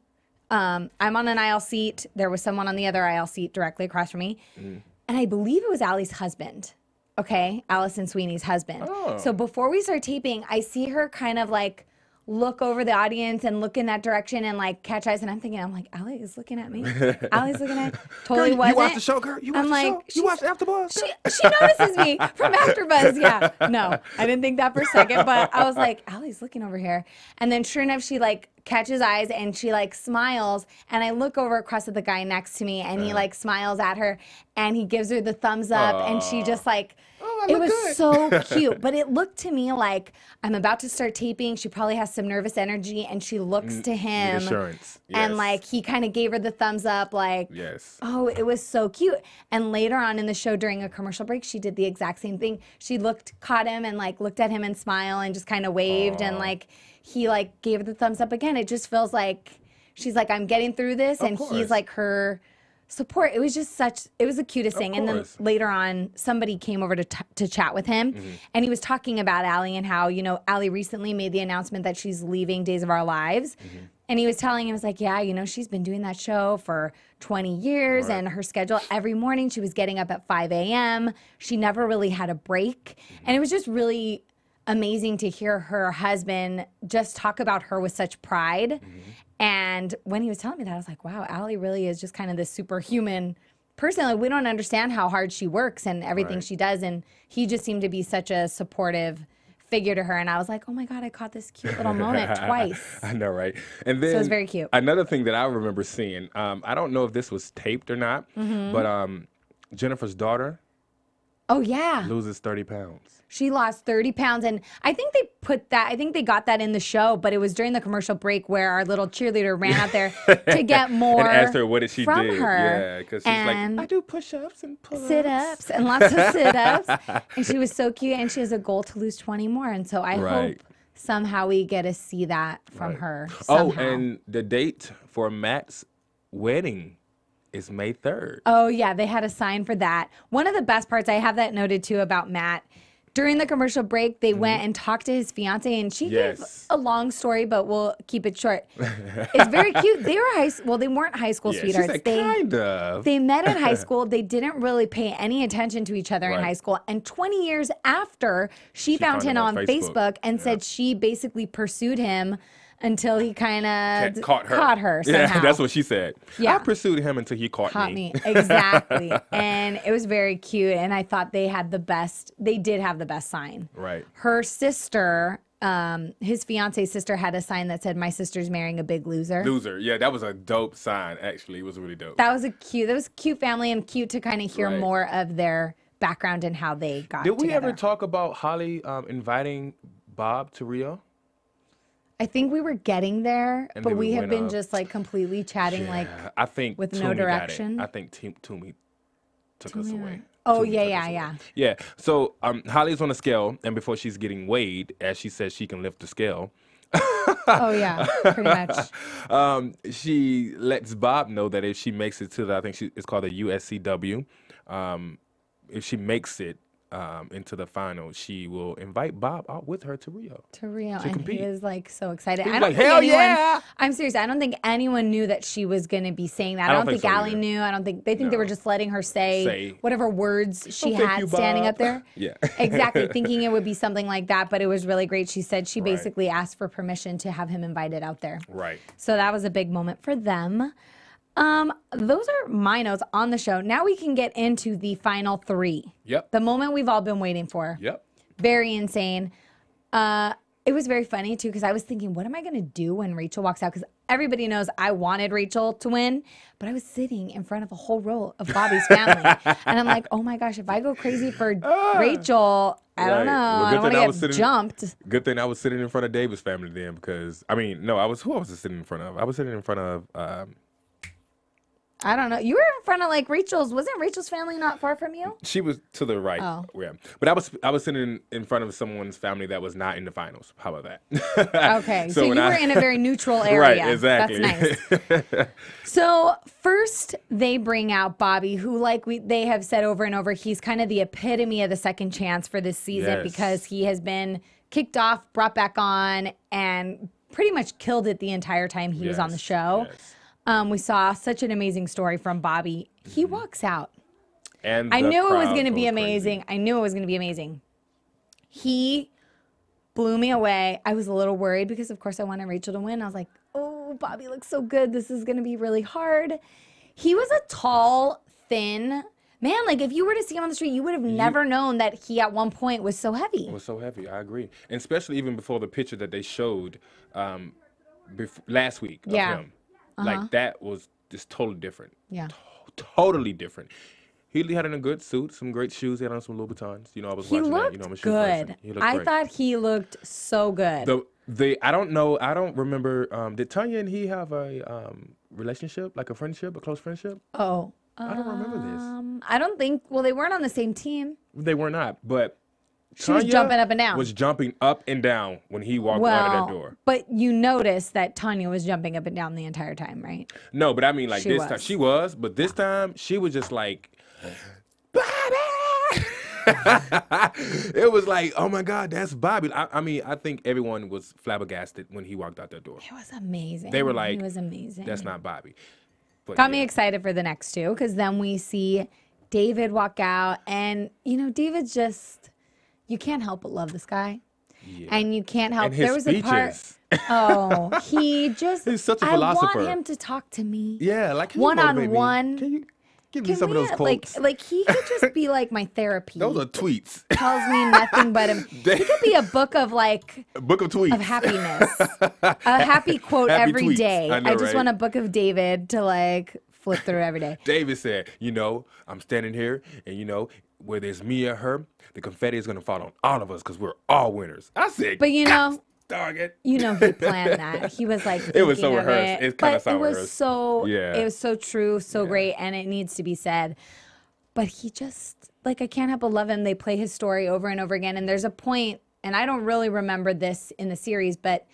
I'm on an aisle seat. There was someone on the other aisle seat directly across from me. And I believe it was Allie's husband. Okay, Allison Sweeney's husband. Oh. So before we start taping, I see her kind of like look over the audience and look in that direction and like catch eyes. And I'm thinking, Allie is looking at me. Allie's looking at me. Totally girl, wasn't. You watch the show, girl? You watch the show? You watch AfterBuzz? She notices me from AfterBuzz. Yeah. No, I didn't think that for a second, but I was like, Allie's looking over here. And then sure enough, she like catches eyes and she like smiles. And I look over across at the guy next to me, and he like smiles at her and he gives her the thumbs up, and she just like, it was so cute. But it looked to me like I'm about to start taping. She probably has some nervous energy, and she looks to him. Reassurance. Yes. And like he kind of gave her the thumbs up, like, oh, it was so cute. And later on in the show, during a commercial break, she did the exact same thing. She caught him and like looked at him and smiled and just kind of waved, and like he like gave her the thumbs up again. It just feels like she's like, I'm getting through this, and he's like her support. It was just it was the cutest thing. And then later on, somebody came over to chat with him, and he was talking about Allie and how, Allie recently made the announcement that she's leaving Days of Our Lives. And he was telling him, he was like, yeah, she's been doing that show for 20 years, and her schedule every morning, she was getting up at 5 a.m. She never really had a break. And it was just really amazing to hear her husband just talk about her with such pride. And when he was telling me that, I was like, wow, Allie really is just kind of this superhuman person. Like, we don't understand how hard she works and everything she does. And he just seemed to be such a supportive figure to her. And I was like, oh my God, I caught this cute little moment twice. I know, right? And then so it was very cute. Another thing that I remember seeing, I don't know if this was taped or not, but Jennifer's daughter. Oh, yeah. Loses 30 pounds. She lost 30 pounds. And I think they got that in the show, but it was during the commercial break where our little cheerleader ran out there to get more and asked her what did she from do. her. Yeah, because she's like, I do push-ups and pull-ups. Sit-ups and lots of sit-ups. And she was so cute, and she has a goal to lose 20 more. And so I hope somehow we get to see that from her somehow. Oh, and the date for Matt's wedding is May 3rd. Oh, yeah. They had a sign for that. One of the best parts, I have that noted too about Matt. During the commercial break, they went and talked to his fiance, and she gave a long story, but we'll keep it short. It's very cute. They were they weren't high school sweethearts. She said, kind of. They met in high school. They didn't really pay any attention to each other in high school. And 20 years after, she found him on Facebook and said she basically pursued him until he kind of caught her somehow. Yeah, that's what she said. Yeah. I pursued him until he caught me. Exactly. And it was very cute. And I thought they did have the best sign. Right. Her sister, his fiance's sister, had a sign that said, "My sister's marrying a big loser." Loser. Yeah, that was a dope sign, actually. It was really dope. That was a cute family, and cute to kind of hear more of their background and how they got together. Did we ever talk about Holly inviting Bob to Rio? I think we were getting there, but we have been just like completely chatting, I think with no direction. I think Toomey took us away. Oh, yeah. Yeah. So Holly's on a scale, and before she's getting weighed, as she says, she can lift the scale. Oh, yeah, pretty much. She lets Bob know that if she makes it to it's called the USCW. If she makes it into the final, she will invite Bob out with her to Rio. And compete. he is like so excited. I don't think anyone, I'm serious. I don't think anyone knew that she was going to be saying that. I don't think so Allie knew. They think they were just letting her say whatever words she had standing up there. Yeah. Exactly. Thinking it would be something like that, but it was really great. She said she basically asked for permission to have him invited out there. Right. So that was a big moment for them. Those are my notes on the show. Now we can get into the final three. Yep. The moment we've all been waiting for. Yep. Very insane. It was very funny too, because I was thinking, what am I going to do when Rachel walks out? Because everybody knows I wanted Rachel to win, but I was sitting in front of a whole row of Bobby's family. And I'm like, oh my gosh, if I go crazy for Rachel, I don't know. Well, I don't want to get jumped. Good thing I was sitting in front of David's family then, because, who I was sitting in front of? I was sitting in front of... I don't know. You were in front of like Rachel's. Wasn't Rachel's family not far from you? She was to the right. Oh. Yeah. But I was sitting in front of someone's family that was not in the finals. How about that? Okay. So you were in a very neutral area. Right, exactly. That's nice. So first they bring out Bobby, who they have said over and over, he's kind of the epitome of the second chance for this season because he has been kicked off, brought back on, and pretty much killed it the entire time he was on the show. Yes. We saw such an amazing story from Bobby. He walks out. And I knew it was going to be amazing. I knew it was going to be amazing. He blew me away. I was a little worried because, of course, I wanted Rachel to win. I was like, oh, Bobby looks so good. This is going to be really hard. He was a tall, thin man. Like, if you were to see him on the street, you would have never known that he, at one point, was so heavy. Was so heavy. I agree. And especially even before the picture that they showed last week of him. Like, that was just totally different. Yeah. Totally different. He had on a good suit, some great shoes. He had on some Louboutins. I was watching that. I'm a shoe person. He looked great. I thought he looked so good. I don't know. I don't remember. Did Tanya and he have a relationship, like a friendship, a close friendship? Oh. I don't remember this. I don't think. Well, they weren't on the same team. They were not, but she was jumping up and down. Was jumping up and down when he walked out of that door. But you noticed that Tanya was jumping up and down the entire time, right? No, but I mean, like this time she was, but this time she was just like, Bobby. It was like, oh my God, that's Bobby. I think everyone was flabbergasted when he walked out that door. It was amazing. They were like, it was amazing. That's not Bobby. But Got me excited for the next two, because then we see David walk out, and David's just. You can't help but love this guy. Yeah. And you can't help. There was speeches. A part. He's such a philosopher. I want him to talk to me. Yeah, like one-on-one. Can you give me some of those quotes? Like he could just be like my therapy. Those are tweets. Tells me nothing but him. He could be a book of a book of tweets of happiness. A happy quote every day. I know, I just want a book of David to flip through every day. David said, I'm standing here, and whether it's me or her, the confetti is going to fall on all of us because we're all winners. I said, but dog it. He planned that. He was like, it was so rehearsed. It's kind of so rehearsed. It was so true, so great, and it needs to be said. But he just, I can't help but love him. They play his story over and over again, and there's a point, and I don't really remember this in the series, but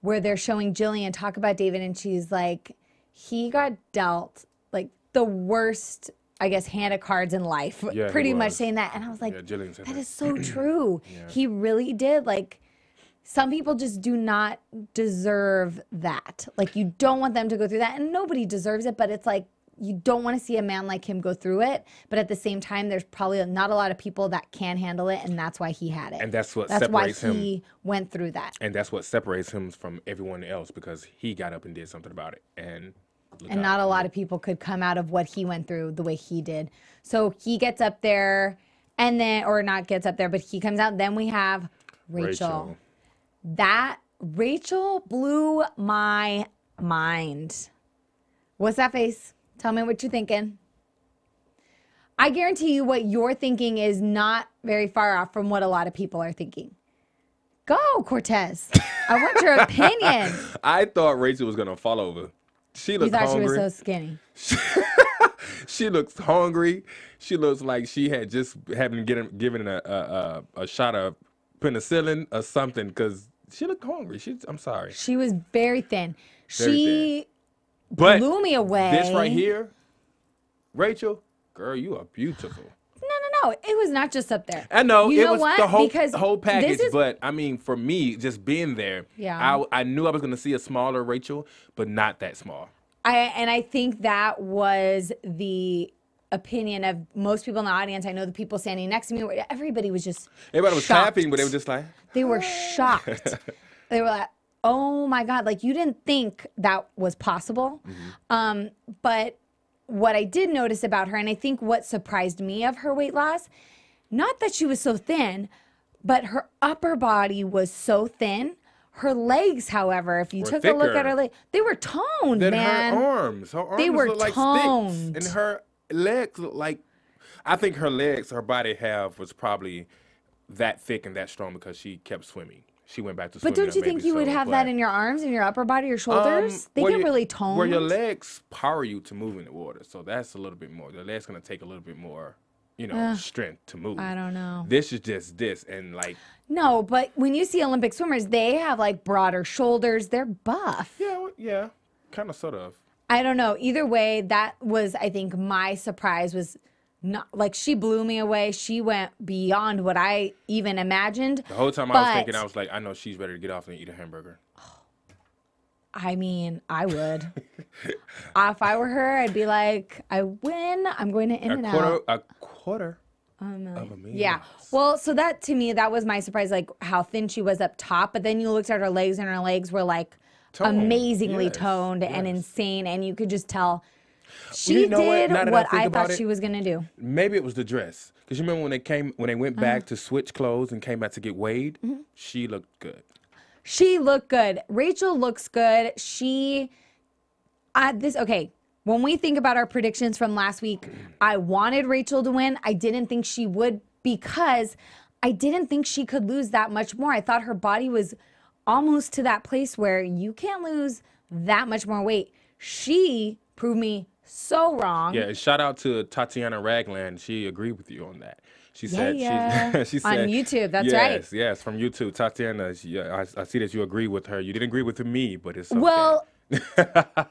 where they're showing Jillian talk about David, and she's like, he got dealt, the worst, I guess, hand of cards in life. Yeah, pretty much saying that. And I was like, that is so true. Yeah. He really did. Some people just do not deserve that. You don't want them to go through that. And nobody deserves it, but it's you don't want to see a man like him go through it. But at the same time, there's probably not a lot of people that can handle it, and that's why he had it. And that's why he went through that. And that's what separates him from everyone else, because he got up and did something about it. And not a lot of people could come out of what he went through the way he did. So he gets up there, and then, or not gets up there, but he comes out. Then we have Rachel. Rachel blew my mind. What's that face? Tell me what you're thinking. I guarantee you what you're thinking is not very far off from what a lot of people are thinking. Go, Cortez. I want your opinion. I thought Rachel was going to fall over. She looked hungry. You thought she was so skinny. She looks hungry. She looks like she had just given a shot of penicillin or something, because she looked hungry. I'm sorry. She was very thin. She blew me away. This right here, Rachel, girl, you are beautiful. No. It was not just up there. I know. You it know was what? the whole package. But, I mean, for me, just being there, I knew I was going to see a smaller Rachel, but not that small. I think that was the opinion of most people in the audience. I know the people standing next to me, everybody was just Everybody was shocked. clapping, but they were just like... They were shocked. They were like, oh, my God. You didn't think that was possible. Mm-hmm. But what I did notice about her, and I think what surprised me of her weight loss, not that she was so thin, but her upper body was so thin. Her legs, however, if you took a look at her legs, they were toned, man. Her arms they were looked like toned. sticks. And her legs looked like... I think her body was probably that thick and that strong because she kept swimming. She went back to swimming. But don't you think you would have that in your arms, in your upper body, your shoulders? They get really toned. Where your legs power you to move in the water. So that's a little bit more. The legs going to take a little bit more, strength to move. I don't know. This is just this. And No, but when you see Olympic swimmers, they have broader shoulders. They're buff. Yeah. Kind of, sort of. I don't know. Either way, that was, I think, my surprise was not she blew me away. She went beyond what I even imagined. The whole time I was thinking, I was like, I know she's ready to get off and eat a hamburger. I mean, I would. If I were her, I'd be like, I win. I'm going to In-N-Out. A quarter of a million. Yeah. Well, so that, to me, that was my surprise, how thin she was up top. But then you looked at her legs, and her legs were amazingly toned and insane. And you could just tell she did what I thought she was going to do. Maybe it was the dress. Because you remember when they went back to switch clothes and came back to get weighed? Mm-hmm. She looked good. She looked good. Rachel looks good. When we think about our predictions from last week, I wanted Rachel to win. I didn't think she would, because I didn't think she could lose that much more. I thought her body was almost to that place where you can't lose that much more weight. She proved me so wrong. Yeah, shout out to Tatiana Ragland. She agreed with you on that. She said she said on YouTube. That's right. Yes, from YouTube. Tatiana, I see that you agree with her. You didn't agree with me, but it's okay. Well,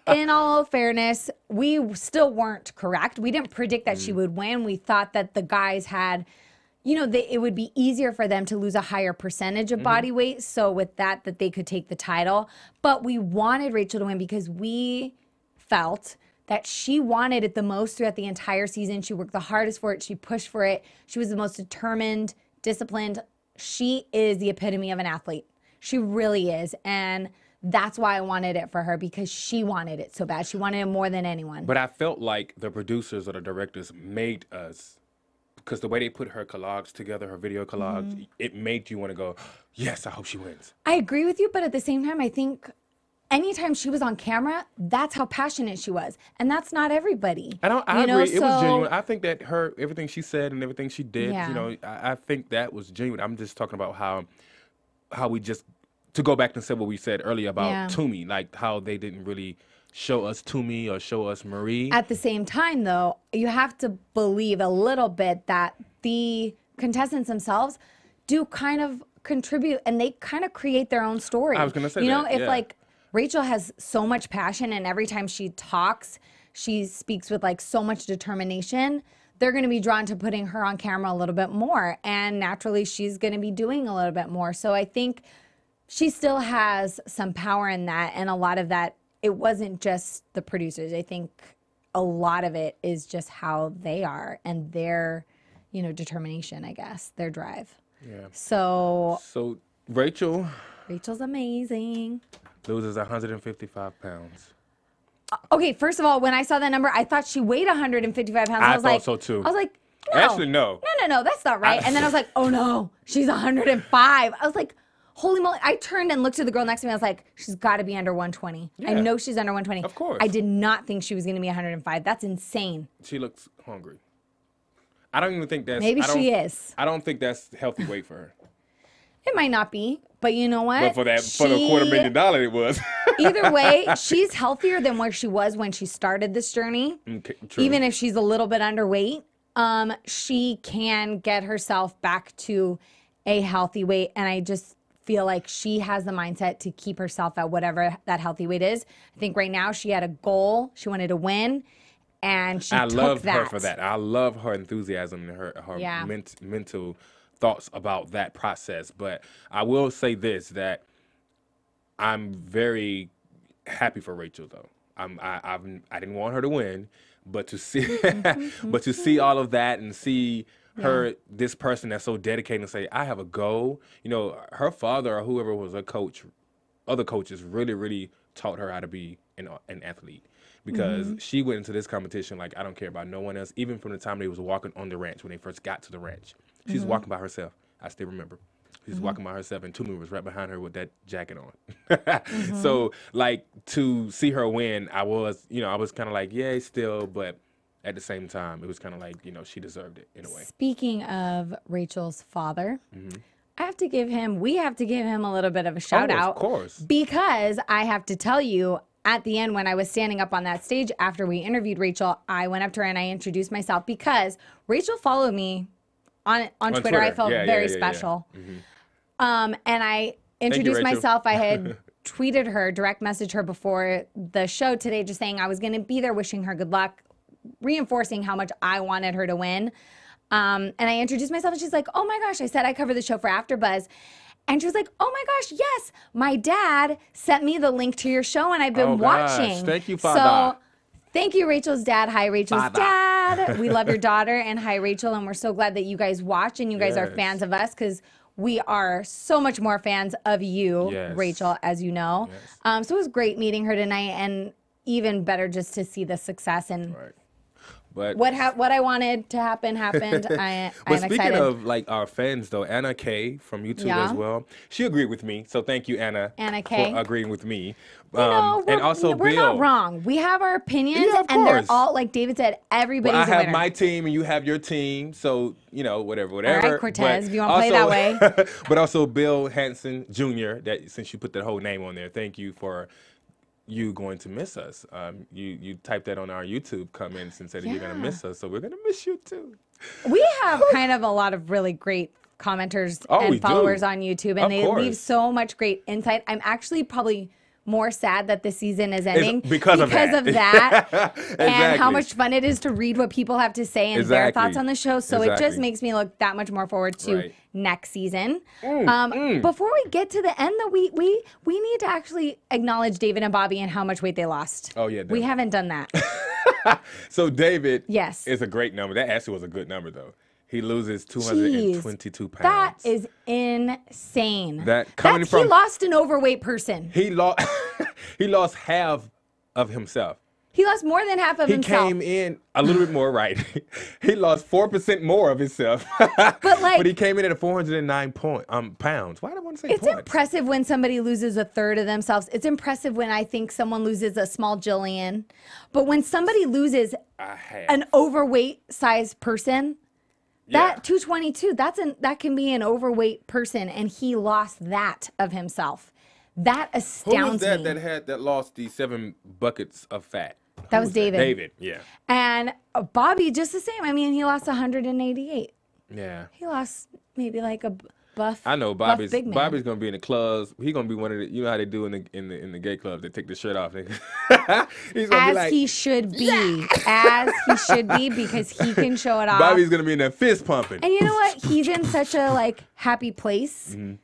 in all fairness, we still weren't correct. We didn't predict that she would win. We thought that the guys had, it would be easier for them to lose a higher percentage of body weight. So with that they could take the title. But we wanted Rachel to win because we felt that she wanted it the most throughout the entire season. She worked the hardest for it. She pushed for it. She was the most determined, disciplined. She is the epitome of an athlete. She really is. And that's why I wanted it for her, because she wanted it so bad. She wanted it more than anyone. But I felt like the producers or the directors made us, because the way they put her collages together, her video collages, it made you want to go, yes, I hope she wins. I agree with you, but at the same time, I think anytime she was on camera, that's how passionate she was. And that's not everybody. I agree. It was genuine. I think that everything she said and everything she did, you know, I think that was genuine. I'm just talking about how we just, to go back and say what we said earlier about Toomey, like how they didn't really show us Toomey or show us Marie. At the same time, though, you have to believe a little bit that the contestants themselves do kind of contribute, and they kind of create their own story. I was going to say you know, if like Rachel has so much passion, and every time she talks, she speaks with like so much determination, they're going to be drawn to putting her on camera a little bit more, and naturally she's going to be doing a little bit more. So I think she still has some power in that, and a lot of that, it wasn't just the producers. I think a lot of it is just how they are and their, you know, determination, I guess, their drive. Yeah. So Rachel's amazing. Loses 155 pounds. Okay, first of all, when I saw that number, I thought she weighed 155 pounds. I thought so too. I was like, no. Actually, no. No, that's not right. And then I was like, oh no, she's 105. I was like, holy moly. I turned and looked at the girl next to me. I was like, she's got to be under 120. Yeah. I know she's under 120. Of course. I did not think she was going to be 105. That's insane. She looks hungry. I don't even think that's... Maybe she is. I don't think that's healthy weight for her. It might not be, but you know what? But for the $250,000 it was. Either way, she's healthier than where she was when she started this journey. Okay, true. Even if she's a little bit underweight, she can get herself back to a healthy weight, and I just feel like she has the mindset to keep herself at whatever that healthy weight is. I think right now she had a goal. She wanted to win, and she took that. I love her for that. I love her enthusiasm and her mental thoughts about that process. But I will say this, that I'm very happy for Rachel, though. I didn't want her to win, but to see but to see all of that and see her, this person that's so dedicated and say, I have a goal. You know, her father or whoever was a coach, other coaches really, really taught her how to be an athlete, because she went into this competition like, I don't care about no one else. Even from the time they was walking on the ranch, when they first got to the ranch, she's walking by herself. I still remember. She's walking by herself, and Toomey was right behind her with that jacket on. So, like, to see her win, I was kind of like, yay, still, but at the same time, it was kind of like, you know, she deserved it in a way. Speaking of Rachel's father, we have to give him a little bit of a shout out. Of course. Because I have to tell you, at the end, when I was standing up on that stage after we interviewed Rachel, I went up to her and I introduced myself, because Rachel followed me on Twitter. I felt very special. And I introduced myself. I had tweeted her, direct messaged her before the show today, just saying I was going to be there, wishing her good luck, reinforcing how much I wanted her to win. And I introduced myself, and she's like, oh my gosh, I said I cover the show for AfterBuzz. And she was like, oh my gosh, yes, my dad sent me the link to your show, and I've been watching. Thank you, Father. So thank you, Rachel's dad. Hi, Rachel's dad. We love your daughter, and hi, Rachel. And we're so glad that you guys watch and you guys are fans of us, because we are so much more fans of you, Rachel, as you know. So it was great meeting her tonight, and even better just to see the success and but what I wanted to happen happened. I'm excited. Speaking of like our fans, though, Anna K from YouTube as well, she agreed with me. So thank you, Anna K, for agreeing with me. And also we're Bill. Not wrong. We have our opinions, and they're all, like David said, everybody's I have a winner. my team, and you have your team. So you know, whatever. All right, Cortez, if you want to play that way. But also Bill Hansen Jr. That, since you put that whole name on there, thank you for. You going to miss us. You typed that on our YouTube comments and said that you're going to miss us, so we're going to miss you too. We have kind of a lot of really great commenters and followers on YouTube, and they leave so much great insight. I'm actually probably more sad that the season is ending because of that. And how much fun it is to read what people have to say and their thoughts on the show. So it just makes me look that much more forward to next season. Before we get to the end, though, we need to actually acknowledge David and Bobby and how much weight they lost. Oh, yeah. We haven't done that. So David is a great number. That actually was a good number, though. He loses 222 pounds. That is insane. He lost an overweight person. He lost half of himself. He lost more than half of himself. He came in a little bit more, right? He lost 4% more of himself. But he came in at 409 pounds. Why do I want to say it's points? Impressive when somebody loses a third of themselves. It's impressive when I think someone loses a small Jillian. But when somebody loses an overweight sized person, that 222, that can be an overweight person, and he lost that of himself. That astounds me. Who was that lost the 7 buckets of fat? That was David. David, yeah. And Bobby, just the same. I mean, he lost 188. Yeah. He lost maybe like a buff. I know Bobby's gonna be in the clubs. He's gonna be one of the, you know how they do in the gay clubs. They take the shirt off. He's gonna be like, he should be. As he should be, because he can show it off. Bobby's gonna be in there fist pumping. And you know what? He's in such a happy place. Mm-hmm.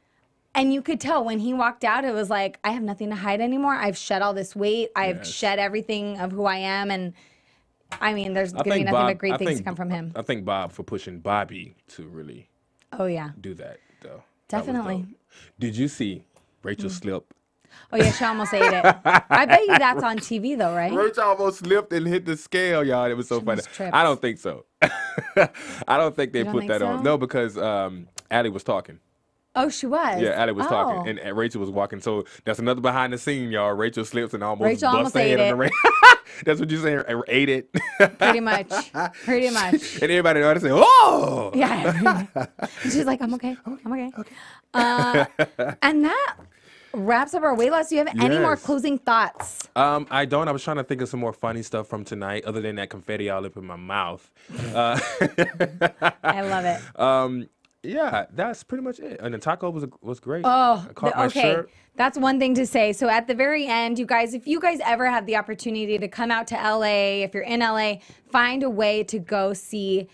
And you could tell when he walked out, it was like, I have nothing to hide anymore. I've shed all this weight. I've shed everything of who I am. And I mean, there's going to be nothing but great things to come from him. I thank Bob for pushing Bobby to really do that, though. Definitely. Did you see Rachel slip? Oh, yeah, she almost ate it. I bet you that's on TV, though, right? Rachel almost slipped and hit the scale, y'all. It was so funny. I don't think so. I don't think they put that on. No, because Allie was talking. Oh, she was? Yeah, Allie was talking, and Rachel was walking. So that's another behind the scene, y'all. Rachel slips and almost busts her head in the ring. That's what you're saying? Ate it? Pretty much. Pretty much. And everybody ought to say, oh! Yeah. She's like, I'm okay. I'm okay. And that wraps up our weight loss. Do you have any more closing thoughts? I don't. I was trying to think of some more funny stuff from tonight, other than that confetti all up in my mouth. I love it. Yeah, that's pretty much it. And the taco was great. Oh, I caught my shirt. That's one thing to say. So at the very end, you guys, if you guys ever have the opportunity to come out to LA, if you're in LA, find a way to go see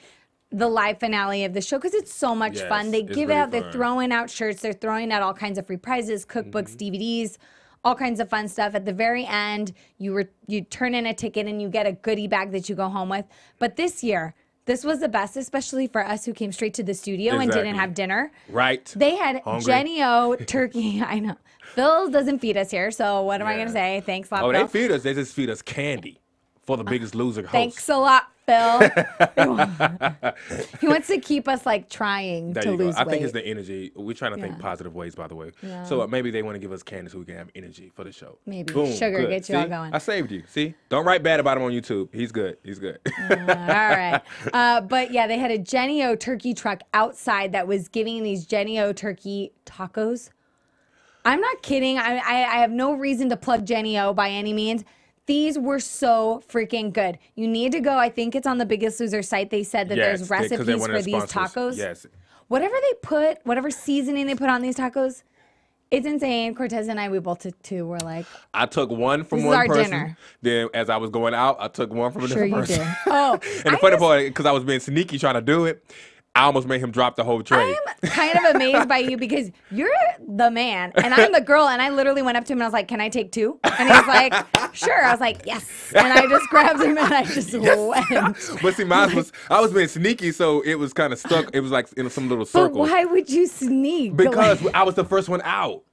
the live finale of the show, because it's so much fun. They give out, they're throwing out shirts, they're throwing out all kinds of free prizes, cookbooks, DVDs, all kinds of fun stuff. At the very end, you turn in a ticket and you get a goodie bag that you go home with. But this year, this was the best, especially for us who came straight to the studio and didn't have dinner. Right. They had Jenny O turkey. I know. Phil doesn't feed us here, so what am I going to say? Thanks a lot, Phil. They feed us. They just feed us candy for the Biggest Loser host. Thanks a lot, Phil. He wants to keep us trying to lose weight. I think it's the energy. We're trying to think positive ways, by the way. Yeah. So maybe they want to give us candy so we can have energy for the show. Maybe. Boom, sugar gets you all going. I saved you. See? Don't write bad about him on YouTube. He's good. He's good. All right. But yeah, they had a Jenny O turkey truck outside that was giving these Jenny O turkey tacos. I'm not kidding. I have no reason to plug Jenny O by any means. These were so freaking good. You need to go. I think it's on the Biggest Loser site. They said that there's recipes for these tacos. Yes. Whatever they put, whatever seasoning they put on these tacos, it's insane. Cortez and I, we both took 2. We're like, I took one from one person. Dinner. Then as I was going out, I took one from a different person. Sure you did. Oh. And the funny part, because I was being sneaky trying to do it, I almost made him drop the whole tray. I'm kind of amazed by you because you're the man and I'm the girl, and I literally went up to him and I was like, can I take 2? And he was like, sure. I was like, yes. And I just grabbed him and I just went. But see, mine was, I was being sneaky, so it was kind of stuck. It was like in some little circle. But why would you sneak? Because I was the first one out.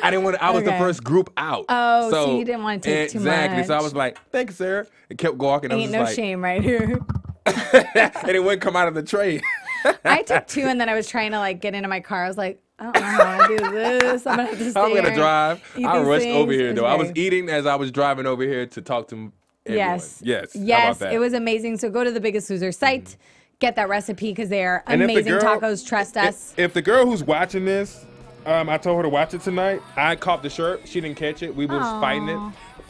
I didn't want to, I was the first group out. Oh, so you didn't want to take too much. Exactly. So I was like, thank you, sir. It kept walking. Ain't no shame right here. And it wouldn't come out of the tray. I took 2 and then I was trying to get into my car. I was like, I don't know how to do this. I'm going to have to stay I'm going to drive. I rushed over here, though. Great. I was eating as I was driving over here to talk to everyone. Yes. Yes. It was amazing. So go to the Biggest Loser site, get that recipe because they are amazing tacos. Trust us. If the girl who's watching this, I told her to watch it tonight. I caught the shirt. She didn't catch it. We was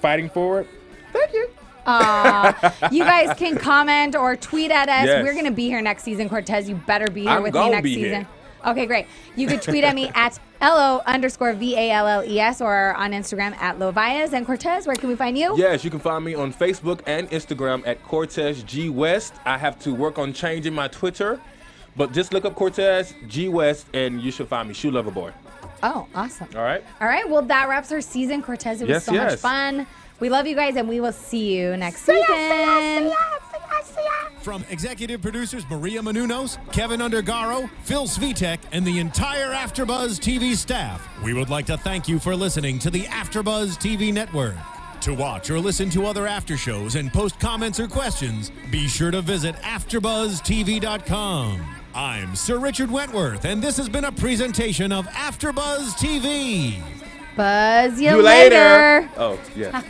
fighting for it. Thank you. You guys can comment or tweet at us. Yes. We're going to be here next season, Cortez. You better be here with me next season. Here. Okay, great. You can tweet at me at LO_VALLES or on Instagram at Lovias. And Cortez, where can we find you? Yes, you can find me on Facebook and Instagram at Cortez G West. I have to work on changing my Twitter, but just look up Cortez G West and you should find me. Shoe Lover Boy. Oh, awesome. All right. All right. Well, that wraps our season, Cortez. It was so much fun. We love you guys, and we will see you next season. See ya. From executive producers Maria Menounos, Kevin Undergaro, Phil Svitek, and the entire AfterBuzz TV staff, we would like to thank you for listening to the AfterBuzz TV Network. To watch or listen to other after shows and post comments or questions, be sure to visit AfterBuzzTV.com. I'm Sir Richard Wentworth, and this has been a presentation of AfterBuzz TV. Buzz you later. Oh, yeah.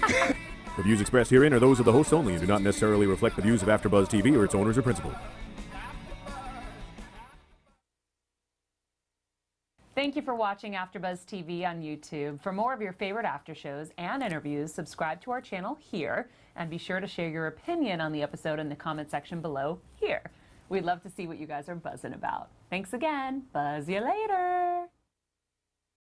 The views expressed herein are those of the hosts only and do not necessarily reflect the views of AfterBuzz TV or its owners or principals. Thank you for watching AfterBuzz TV on YouTube. For more of your favorite after shows and interviews, subscribe to our channel here, and be sure to share your opinion on the episode in the comment section below here. We'd love to see what you guys are buzzing about. Thanks again. Buzz you later.